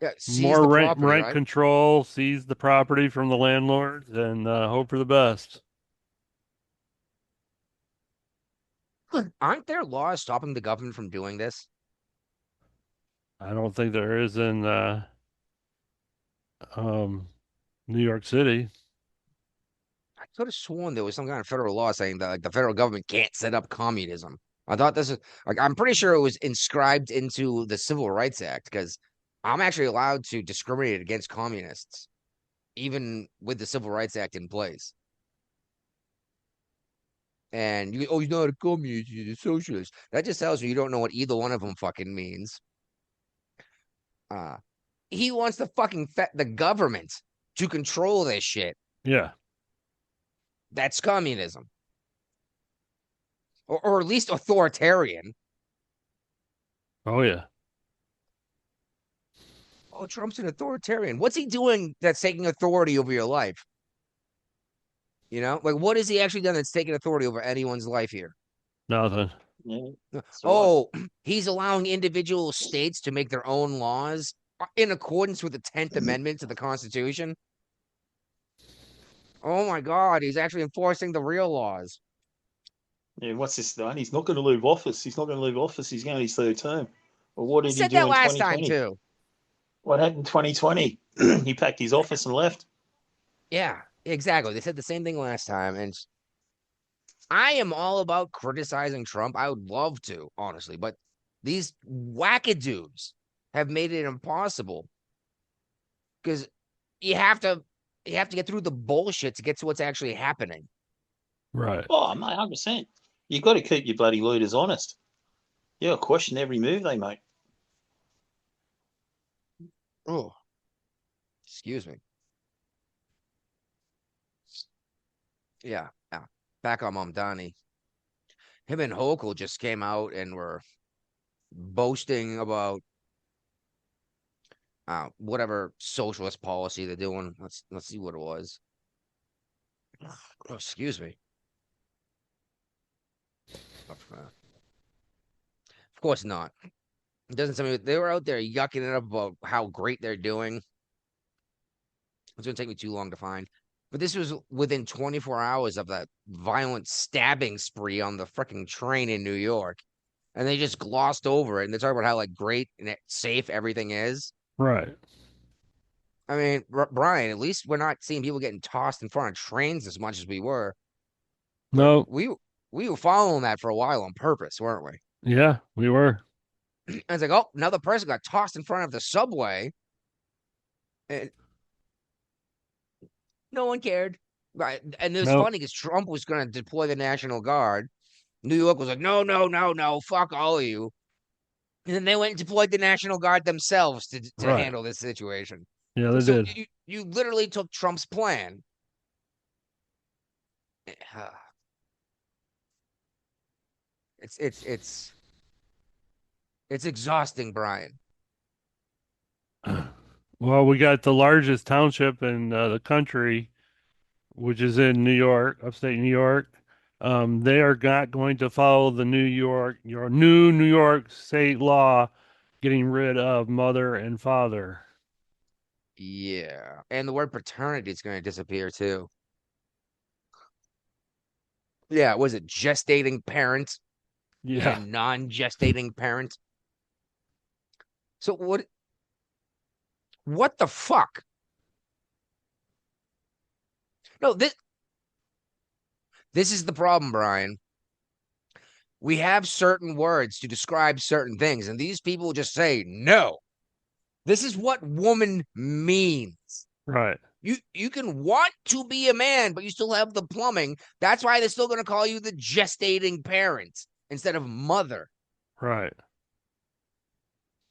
Speaker 6: Yeah, seize
Speaker 7: More
Speaker 6: the
Speaker 7: rent
Speaker 6: property,
Speaker 7: rent
Speaker 6: right?
Speaker 7: control, seize the property from the landlords, and hope for the best.
Speaker 6: Aren't there laws stopping the government from doing this?
Speaker 7: I don't think there is in um, New York City.
Speaker 6: I could have sworn there was some kind of federal law saying that like the federal government can't set up communism. I thought this is like I'm pretty sure it was inscribed into the Civil Rights Act because I'm actually allowed to discriminate against communists, even with the Civil Rights Act in place. And you're not a communist, you're a socialist. That just tells me you don't know what either one of them fucking means. Uh, he wants the government to control this shit.
Speaker 7: Yeah.
Speaker 6: That's communism, or at least authoritarian.
Speaker 7: Oh yeah.
Speaker 6: Oh, Trump's an authoritarian. What's he doing that's taking authority over your life? You know, like what has he actually done that's taking authority over anyone's life here?
Speaker 7: Nothing.
Speaker 3: Yeah, that's right.
Speaker 6: Oh, he's allowing individual states to make their own laws in accordance with the 10th Amendment to the Constitution. Oh my God, he's actually enforcing the real laws.
Speaker 3: Yeah, what's this done? He's not going to leave office. He's not going to leave office. He's going to his third term. Well, what
Speaker 6: He
Speaker 3: did he
Speaker 6: said
Speaker 3: do
Speaker 6: that
Speaker 3: in
Speaker 6: last time
Speaker 3: 2020?
Speaker 6: too.
Speaker 3: What happened in 2020? He packed his office and left.
Speaker 6: Yeah, exactly. They said the same thing last time. And I am all about criticizing Trump. I would love to, honestly, but these wackadoos have made it impossible because you have to you have to get through the bullshit to get to what's actually happening.
Speaker 7: Right.
Speaker 3: Oh, mate, 100%. You've got to keep your bloody leaders honest. You got to question every move they make.
Speaker 6: Oh, excuse me. Yeah, yeah. Back on Mom Donnie. Him and Hochul just came out and were boasting about whatever socialist policy they're doing. Let's see what it was. Oh, excuse me. Of course not. It doesn't tell me they were out there yucking it up about how great they're doing. It's gonna take me too long to find. But this was within 24 hours of that violent stabbing spree on the freaking train in New York. And they just glossed over it. And they talk about how like great and safe everything is.
Speaker 7: Right.
Speaker 6: I mean, Brian, at least we're not seeing people getting tossed in front of trains as much as we were. But
Speaker 7: No.
Speaker 6: we were following that for a while on purpose, weren't we?
Speaker 7: Yeah, we were.
Speaker 6: And it's like, oh, another person got tossed in front of the subway. And no one cared. Right. And it was
Speaker 7: No.
Speaker 6: funny because Trump was going to deploy the National Guard. New York was like, no, no, no, no, fuck all of you. And then they went and deployed the National Guard themselves to
Speaker 7: Right.
Speaker 6: handle this situation.
Speaker 7: Yeah, they
Speaker 6: So
Speaker 7: did.
Speaker 6: you literally took Trump's plan. It's it's it's it's exhausting, Brian.
Speaker 7: Well, we got the largest township in the country, which is in New York, upstate New York. They are not going to follow the your new New York state law, getting rid of mother and father.
Speaker 6: Yeah. And the word paternity is going to disappear too. Yeah, was it gestating parent
Speaker 7: Yeah,
Speaker 6: and non-gestating parent? So what the fuck? No, this is the problem, Brian. We have certain words to describe certain things, and these people just say no. This is what woman means.
Speaker 7: right,
Speaker 6: You can want to be a man, but you still have the plumbing. That's why they're still going to call you the gestating parent instead of mother.
Speaker 7: right.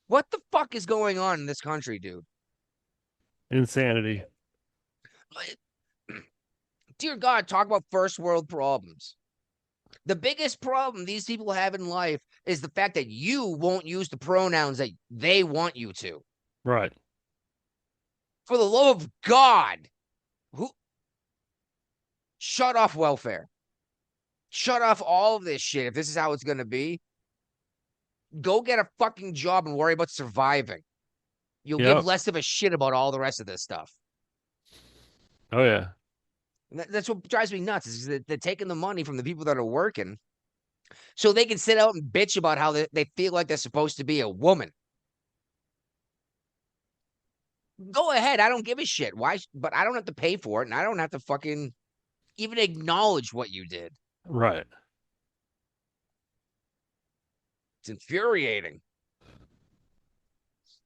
Speaker 6: What the fuck is going on in this country, dude?
Speaker 7: Insanity.
Speaker 6: Dear God, talk about first world problems. The biggest problem these people have in life is the fact that you won't use the pronouns that they want you to.
Speaker 7: Right.
Speaker 6: For the love of God, who shut off welfare. Shut off all of this shit if this is how it's going to be. Go get a fucking job and worry about surviving. You'll give
Speaker 7: Yep.
Speaker 6: less of a shit about all the rest of this stuff.
Speaker 7: Oh yeah.
Speaker 6: And that's what drives me nuts is that they're taking the money from the people that are working so they can sit out and bitch about how they feel like they're supposed to be a woman. Go ahead. I don't give a shit. Why? But I don't have to pay for it, and I don't have to fucking even acknowledge what you did.
Speaker 7: Right.
Speaker 6: It's infuriating.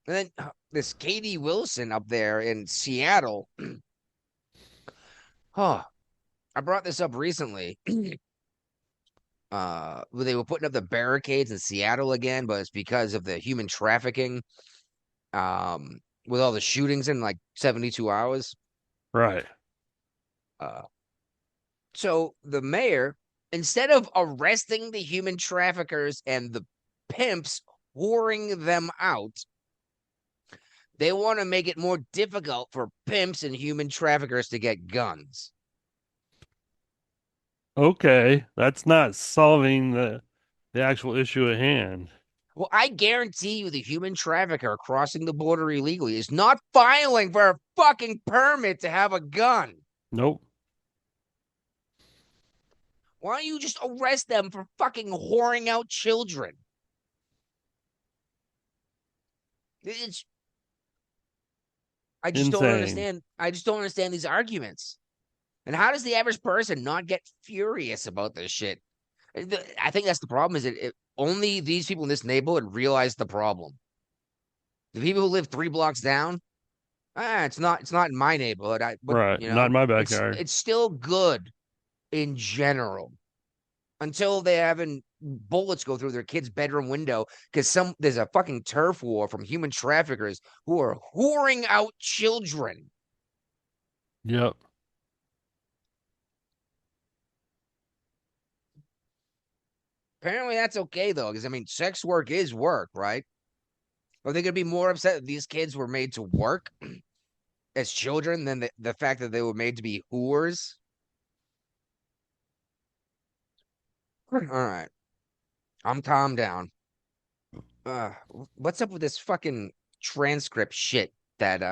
Speaker 6: And then this Katie Wilson up there in Seattle. Oh, I brought this up recently. They were putting up the barricades in Seattle again, but it's because of the human trafficking. With all the shootings in like 72 hours.
Speaker 7: Right.
Speaker 6: So the mayor, instead of arresting the human traffickers and the pimps whoring them out, they want to make it more difficult for pimps and human traffickers to get guns.
Speaker 7: Okay. That's not solving the actual issue at hand.
Speaker 6: Well, I guarantee you the human trafficker crossing the border illegally is not filing for a fucking permit to have a gun.
Speaker 7: Nope.
Speaker 6: Why don't you just arrest them for fucking whoring out children? I just don't
Speaker 7: Insane.
Speaker 6: understand. I just don't understand these arguments. And how does the average person not get furious about this shit? I think that's the problem. Is it only these people in this neighborhood realize the problem? The people who live 3 blocks down, it's not. It's not in my neighborhood. But
Speaker 7: Right. Not in my backyard.
Speaker 6: it's still good in general until they're having bullets go through their kid's bedroom window because there's a fucking turf war from human traffickers who are whoring out children.
Speaker 7: Yep.
Speaker 6: Apparently that's okay though, because I mean, sex work is work, right? Are they gonna be more upset that these kids were made to work as children than the fact that they were made to be whores? All right, I'm calmed down. What's up with this fucking transcript shit that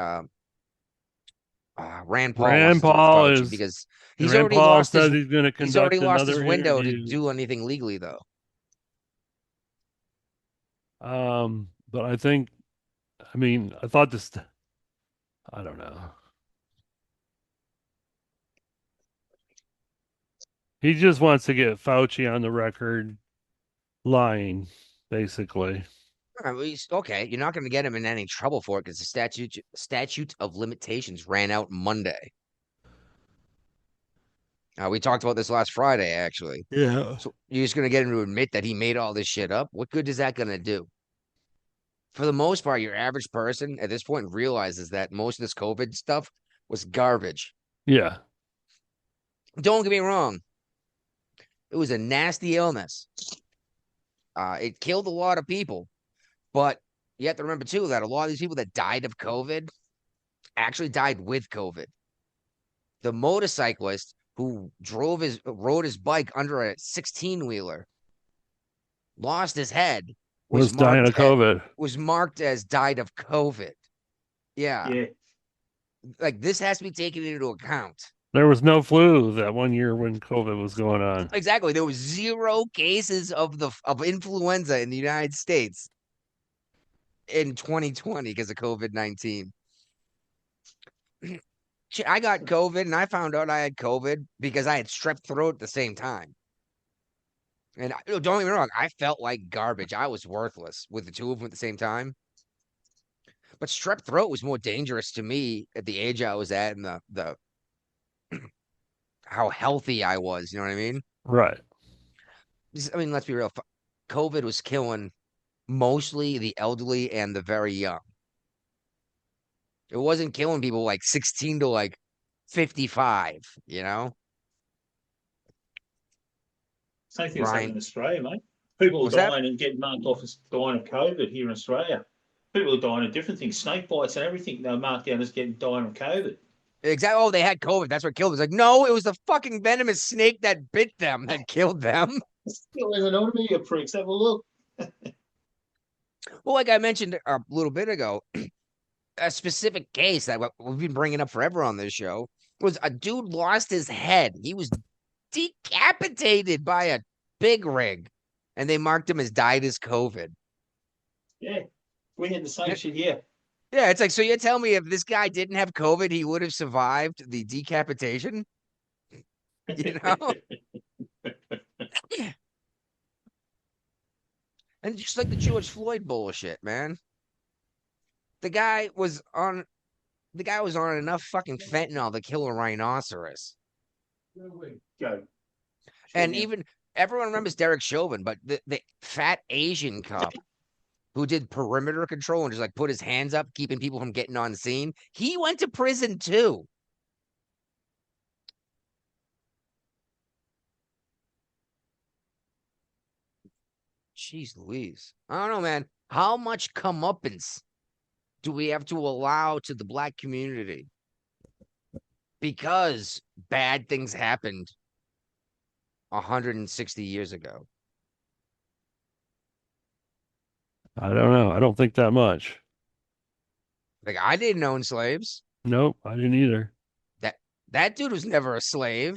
Speaker 6: Rand Paul wants
Speaker 7: Rand
Speaker 6: to do with
Speaker 7: Paul
Speaker 6: Fauci
Speaker 7: is
Speaker 6: because he's
Speaker 7: Rand
Speaker 6: already
Speaker 7: Paul
Speaker 6: lost his
Speaker 7: says he's going to
Speaker 6: he's already
Speaker 7: conduct
Speaker 6: lost his
Speaker 7: another
Speaker 6: window to
Speaker 7: interview.
Speaker 6: do anything legally though.
Speaker 7: But I mean, I thought this. I don't know. He just wants to get Fauci on the record lying, basically.
Speaker 6: All right, well, okay, you're not going to get him in any trouble for it because the statute of limitations ran out Monday. We talked about this last Friday, actually.
Speaker 7: Yeah.
Speaker 6: So you're just going to get him to admit that he made all this shit up? What good is that going to do? For the most part, your average person at this point realizes that most of this COVID stuff was garbage.
Speaker 7: Yeah.
Speaker 6: Don't get me wrong. It was a nasty illness. It killed a lot of people. But you have to remember, too, that a lot of these people that died of COVID actually died with COVID. The motorcyclist who rode his bike under a 16-wheeler, lost his head,
Speaker 7: Was dying of COVID.
Speaker 6: was marked as died of COVID. Yeah.
Speaker 3: Yeah.
Speaker 6: Like this has to be taken into account.
Speaker 7: There was no flu that one year when COVID was going on.
Speaker 6: Exactly. There was 0 cases of influenza in the United States in 2020 because of COVID-19. I got COVID and I found out I had COVID because I had strep throat at the same time. And don't get me wrong, I felt like garbage. I was worthless with the two of them at the same time. But strep throat was more dangerous to me at the age I was at and the how healthy I was. You know what I mean?
Speaker 7: Right.
Speaker 6: I mean, let's be real. COVID was killing mostly the elderly and the very young. It wasn't killing people like 16 to like 55, you know?
Speaker 3: Same thing's
Speaker 6: Right.
Speaker 3: happening in Australia, mate. People are
Speaker 6: What's that?
Speaker 3: dying and getting marked off as dying of COVID here in Australia. People are dying of different things, snake bites and everything. They're marked down as getting dying of COVID.
Speaker 6: Exactly. Oh, they had COVID. That's what killed them. It's like, no, it was the fucking venomous snake that bit them that killed them.
Speaker 3: Still isn't on me, you pricks. Have a look.
Speaker 6: Well, like I mentioned a little bit ago, a specific case that we've been bringing up forever on this show was a dude lost his head. He was decapitated by a big rig, and they marked him as died as COVID.
Speaker 3: Yeah, we had the same shit here.
Speaker 6: Yeah, it's like, so you're telling me if this guy didn't have COVID, he would have survived the decapitation? You know? And just like the George Floyd bullshit, man. The guy was on enough fucking fentanyl to kill a rhinoceros.
Speaker 3: Go.
Speaker 6: And even everyone remembers Derek Chauvin, but the fat Asian cop who did perimeter control and just like put his hands up, keeping people from getting on scene, he went to prison too. Jeez Louise. I don't know, man. How much comeuppance do we have to allow to the black community? Because bad things happened 160 years ago.
Speaker 7: I don't know. I don't think that much.
Speaker 6: Like, I didn't own slaves.
Speaker 7: Nope, I didn't either.
Speaker 6: That dude was never a slave.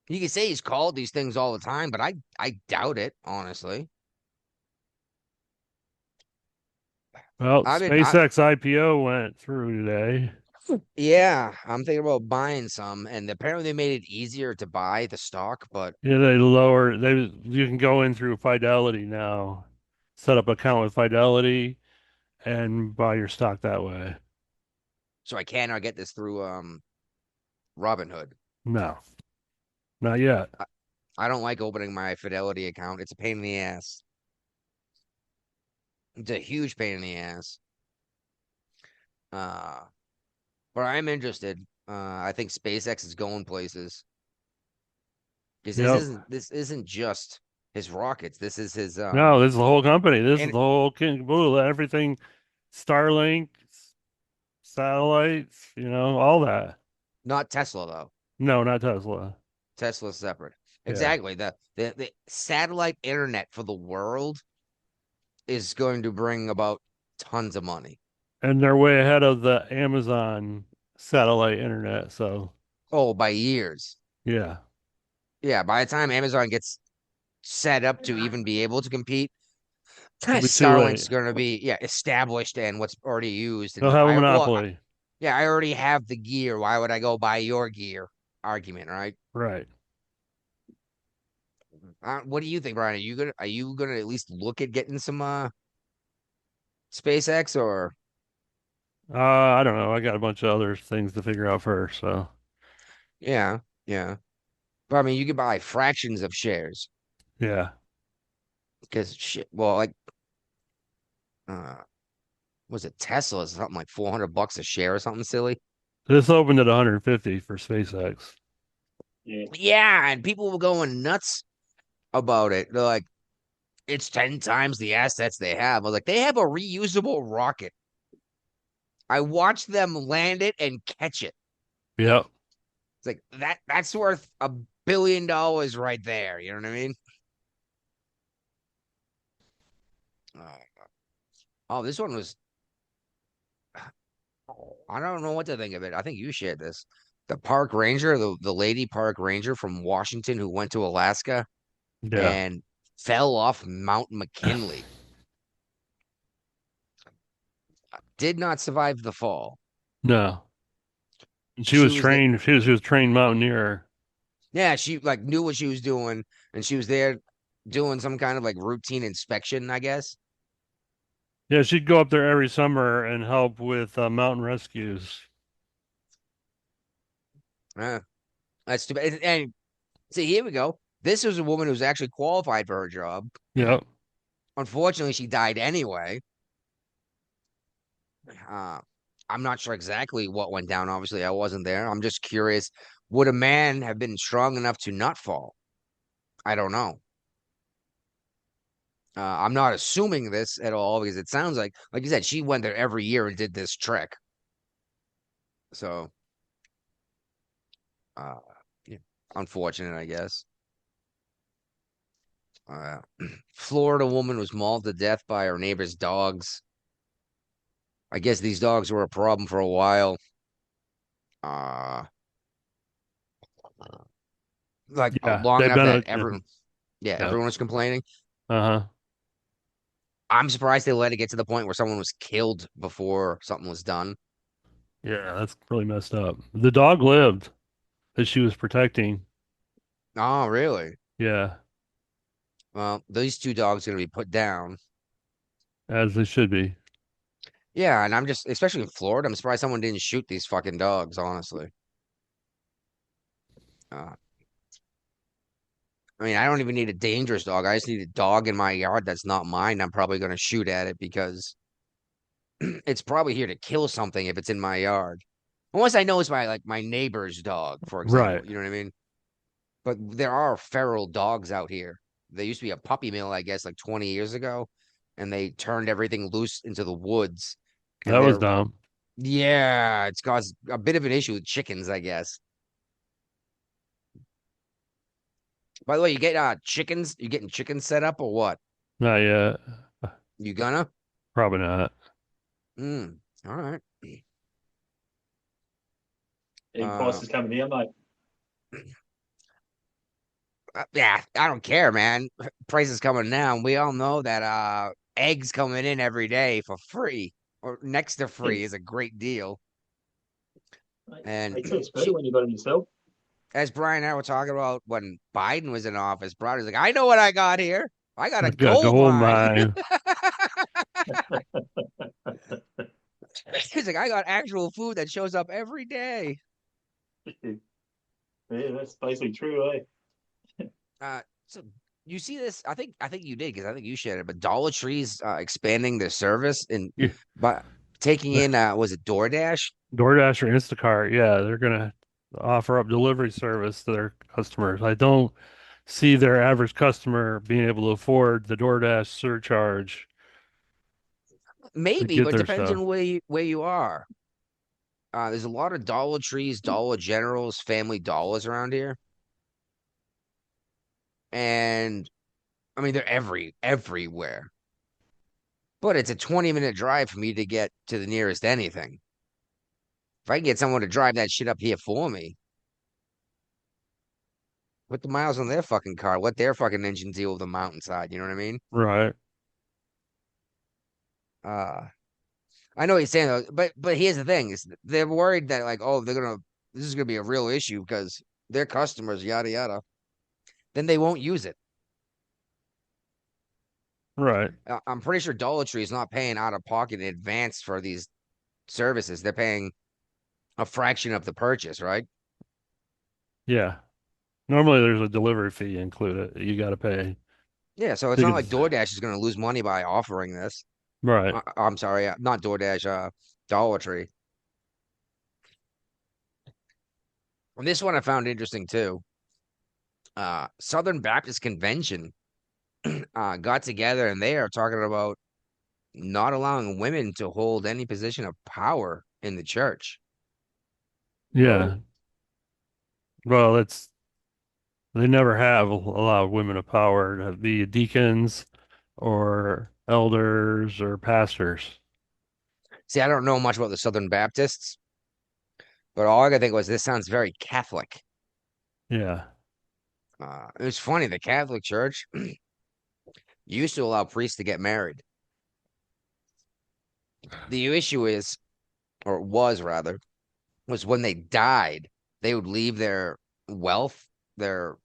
Speaker 6: You can say he's called these things all the time, but I doubt it, honestly.
Speaker 7: Well,
Speaker 6: I mean,
Speaker 7: SpaceX IPO went through today.
Speaker 6: Yeah, I'm thinking about buying some, and apparently they made it easier to buy the stock, but
Speaker 7: Yeah, you can go in through Fidelity now. Set up an account with Fidelity and buy your stock that way.
Speaker 6: so I cannot get this through Robinhood.
Speaker 7: No, not yet.
Speaker 6: I don't like opening my Fidelity account. It's a pain in the ass. It's a huge pain in the ass. But I'm interested. I think SpaceX is going places. Because
Speaker 7: Yep.
Speaker 6: this isn't just his rockets. This is his
Speaker 7: No, this is the whole company. This is
Speaker 6: and
Speaker 7: the whole king caboodle. Everything, Starlink, satellites, all that.
Speaker 6: not Tesla though.
Speaker 7: No, not Tesla.
Speaker 6: Tesla's separate.
Speaker 7: Yeah.
Speaker 6: Exactly. The satellite internet for the world is going to bring about tons of money.
Speaker 7: And they're way ahead of the Amazon satellite internet. So,
Speaker 6: Oh, by years.
Speaker 7: yeah.
Speaker 6: Yeah, by the time Amazon gets set up to even be able to compete,
Speaker 7: It'll be too
Speaker 6: Starlink's
Speaker 7: late.
Speaker 6: going to be established and what's already used. And
Speaker 7: They'll have a
Speaker 6: well,
Speaker 7: monopoly.
Speaker 6: yeah, I already have the gear. Why would I go buy your gear? Argument, right?
Speaker 7: Right.
Speaker 6: What do you think, Brian? Are you gonna at least look at getting some SpaceX or
Speaker 7: I don't know. I got a bunch of other things to figure out first. So,
Speaker 6: yeah, yeah. But I mean, you could buy fractions of shares
Speaker 7: yeah.
Speaker 6: because shit. Well, like, was it Tesla? Something like $400 a share or something silly.
Speaker 7: This opened at 150 for SpaceX.
Speaker 3: Yeah.
Speaker 6: Yeah, and people were going nuts about it. They're like, it's 10 times the assets they have. I was like, they have a reusable rocket. I watched them land it and catch it.
Speaker 7: Yep.
Speaker 6: It's like that's worth $1 billion right there. You know what I mean? Uh, oh, this one was I don't know what to think of it. I think you shared this. The park ranger, the lady park ranger from Washington who went to Alaska
Speaker 7: Yeah.
Speaker 6: and fell off Mount McKinley. Did not survive the fall.
Speaker 7: No. She
Speaker 6: She
Speaker 7: was
Speaker 6: was the
Speaker 7: trained. She was trained mountaineer.
Speaker 6: Yeah, she like knew what she was doing, and she was there doing some kind of like routine inspection, I guess.
Speaker 7: Yeah, she'd go up there every summer and help with mountain rescues.
Speaker 6: Uh, that's too bad. And see, here we go. This was a woman who was actually qualified for her job.
Speaker 7: Yep.
Speaker 6: Unfortunately, she died anyway. Uh, I'm not sure exactly what went down. Obviously, I wasn't there. I'm just curious. Would a man have been strong enough to not fall? I don't know. I'm not assuming this at all because it sounds like you said, she went there every year and did this trek. So, uh, yeah, unfortunate, I guess. Uh, Florida woman was mauled to death by her neighbor's dogs. I guess these dogs were a problem for a while. Uh, like
Speaker 7: Yeah,
Speaker 6: long
Speaker 7: they've
Speaker 6: enough
Speaker 7: been
Speaker 6: that
Speaker 7: a yeah, yeah.
Speaker 6: everyone was complaining.
Speaker 7: Uh-huh.
Speaker 6: I'm surprised they let it get to the point where someone was killed before something was done.
Speaker 7: Yeah, that's really messed up. The dog lived that she was protecting.
Speaker 6: Oh, really?
Speaker 7: Yeah,
Speaker 6: Well, these two dogs are gonna be put down.
Speaker 7: as they should be.
Speaker 6: Yeah, and I'm just, especially in Florida, I'm surprised someone didn't shoot these fucking dogs, honestly. Uh, I mean, I don't even need a dangerous dog. I just need a dog in my yard that's not mine. I'm probably going to shoot at it because it's probably here to kill something if it's in my yard. Unless I know it's my neighbor's dog, for
Speaker 7: Right.
Speaker 6: example. You know what I mean? But there are feral dogs out here. There used to be a puppy mill, I guess, like 20 years ago, and they turned everything loose into the woods.
Speaker 7: That
Speaker 6: And
Speaker 7: was
Speaker 6: they're,
Speaker 7: dumb.
Speaker 6: yeah, it's caused a bit of an issue with chickens, I guess. By the way, you get chickens? You getting chickens set up or what?
Speaker 7: Not yet.
Speaker 6: You gonna?
Speaker 7: Probably not.
Speaker 6: All right.
Speaker 3: Egg
Speaker 6: Uh,
Speaker 3: prices coming down, mate.
Speaker 6: yeah, I don't care, man. Prices coming down. We all know that eggs coming in every day for free or next to free is a great deal. And
Speaker 3: It tastes better when you got it yourself.
Speaker 6: as Brian and I were talking about when Biden was in office, Brian was like, I know what I got here. I got a
Speaker 7: Got
Speaker 6: gold
Speaker 7: gold
Speaker 6: mine.
Speaker 7: mine.
Speaker 6: He's like, I got actual food that shows up every day.
Speaker 3: Yeah, that's basically true, eh?
Speaker 6: So you see this? I think you did because I think you shared it. But Dollar Tree's expanding their service and
Speaker 7: Yeah.
Speaker 6: by taking in was it DoorDash?
Speaker 7: DoorDash or Instacart, yeah, they're gonna offer up delivery service to their customers. I don't see their average customer being able to afford the DoorDash surcharge to
Speaker 6: Maybe,
Speaker 7: get
Speaker 6: but
Speaker 7: their
Speaker 6: depends
Speaker 7: stuff.
Speaker 6: on where you are. There's a lot of Dollar Trees, Dollar Generals, Family Dollars around here, and I mean they're everywhere. But it's a 20-minute drive for me to get to the nearest anything. If I can get someone to drive that shit up here for me, put the miles on their fucking car, let their fucking engine deal with the mountainside. You know what I mean?
Speaker 7: Right.
Speaker 6: Uh, I know what you're saying though, but here's the thing: is they're worried that like, oh, this is gonna be a real issue because their customers, yada yada. Then they won't use it.
Speaker 7: Right.
Speaker 6: I'm pretty sure Dollar Tree is not paying out of pocket in advance for these services. They're paying a fraction of the purchase, right?
Speaker 7: Yeah. Normally there's a delivery fee included. You got to pay.
Speaker 6: Yeah, so it's
Speaker 7: You
Speaker 6: not
Speaker 7: can-
Speaker 6: like DoorDash is going to lose money by offering this.
Speaker 7: Right.
Speaker 6: I'm sorry, not DoorDash, Dollar Tree. And this one I found interesting too. Southern Baptist Convention got together and they are talking about not allowing women to hold any position of power in the church.
Speaker 7: Yeah. Well, they never have allowed women of power to be deacons or elders or pastors.
Speaker 6: See, I don't know much about the Southern Baptists, but all I could think was this sounds very Catholic.
Speaker 7: Yeah.
Speaker 6: It was funny. The Catholic Church used to allow priests to get married. The issue is, or was rather, was when they died, they would leave their wealth, their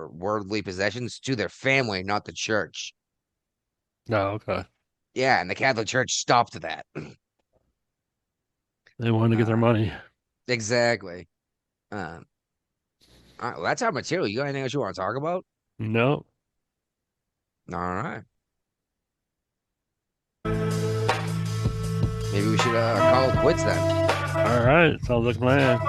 Speaker 6: worldly possessions to their family, not the church.
Speaker 7: No, okay.
Speaker 6: Yeah, and the Catholic Church stopped that.
Speaker 7: They wanted to get their
Speaker 6: Uh,
Speaker 7: money.
Speaker 6: exactly. All right, well, that's our material. You got anything else you want to talk about?
Speaker 7: No.
Speaker 6: All right. Maybe we should call it quits then.
Speaker 7: All right. Sounds like a plan.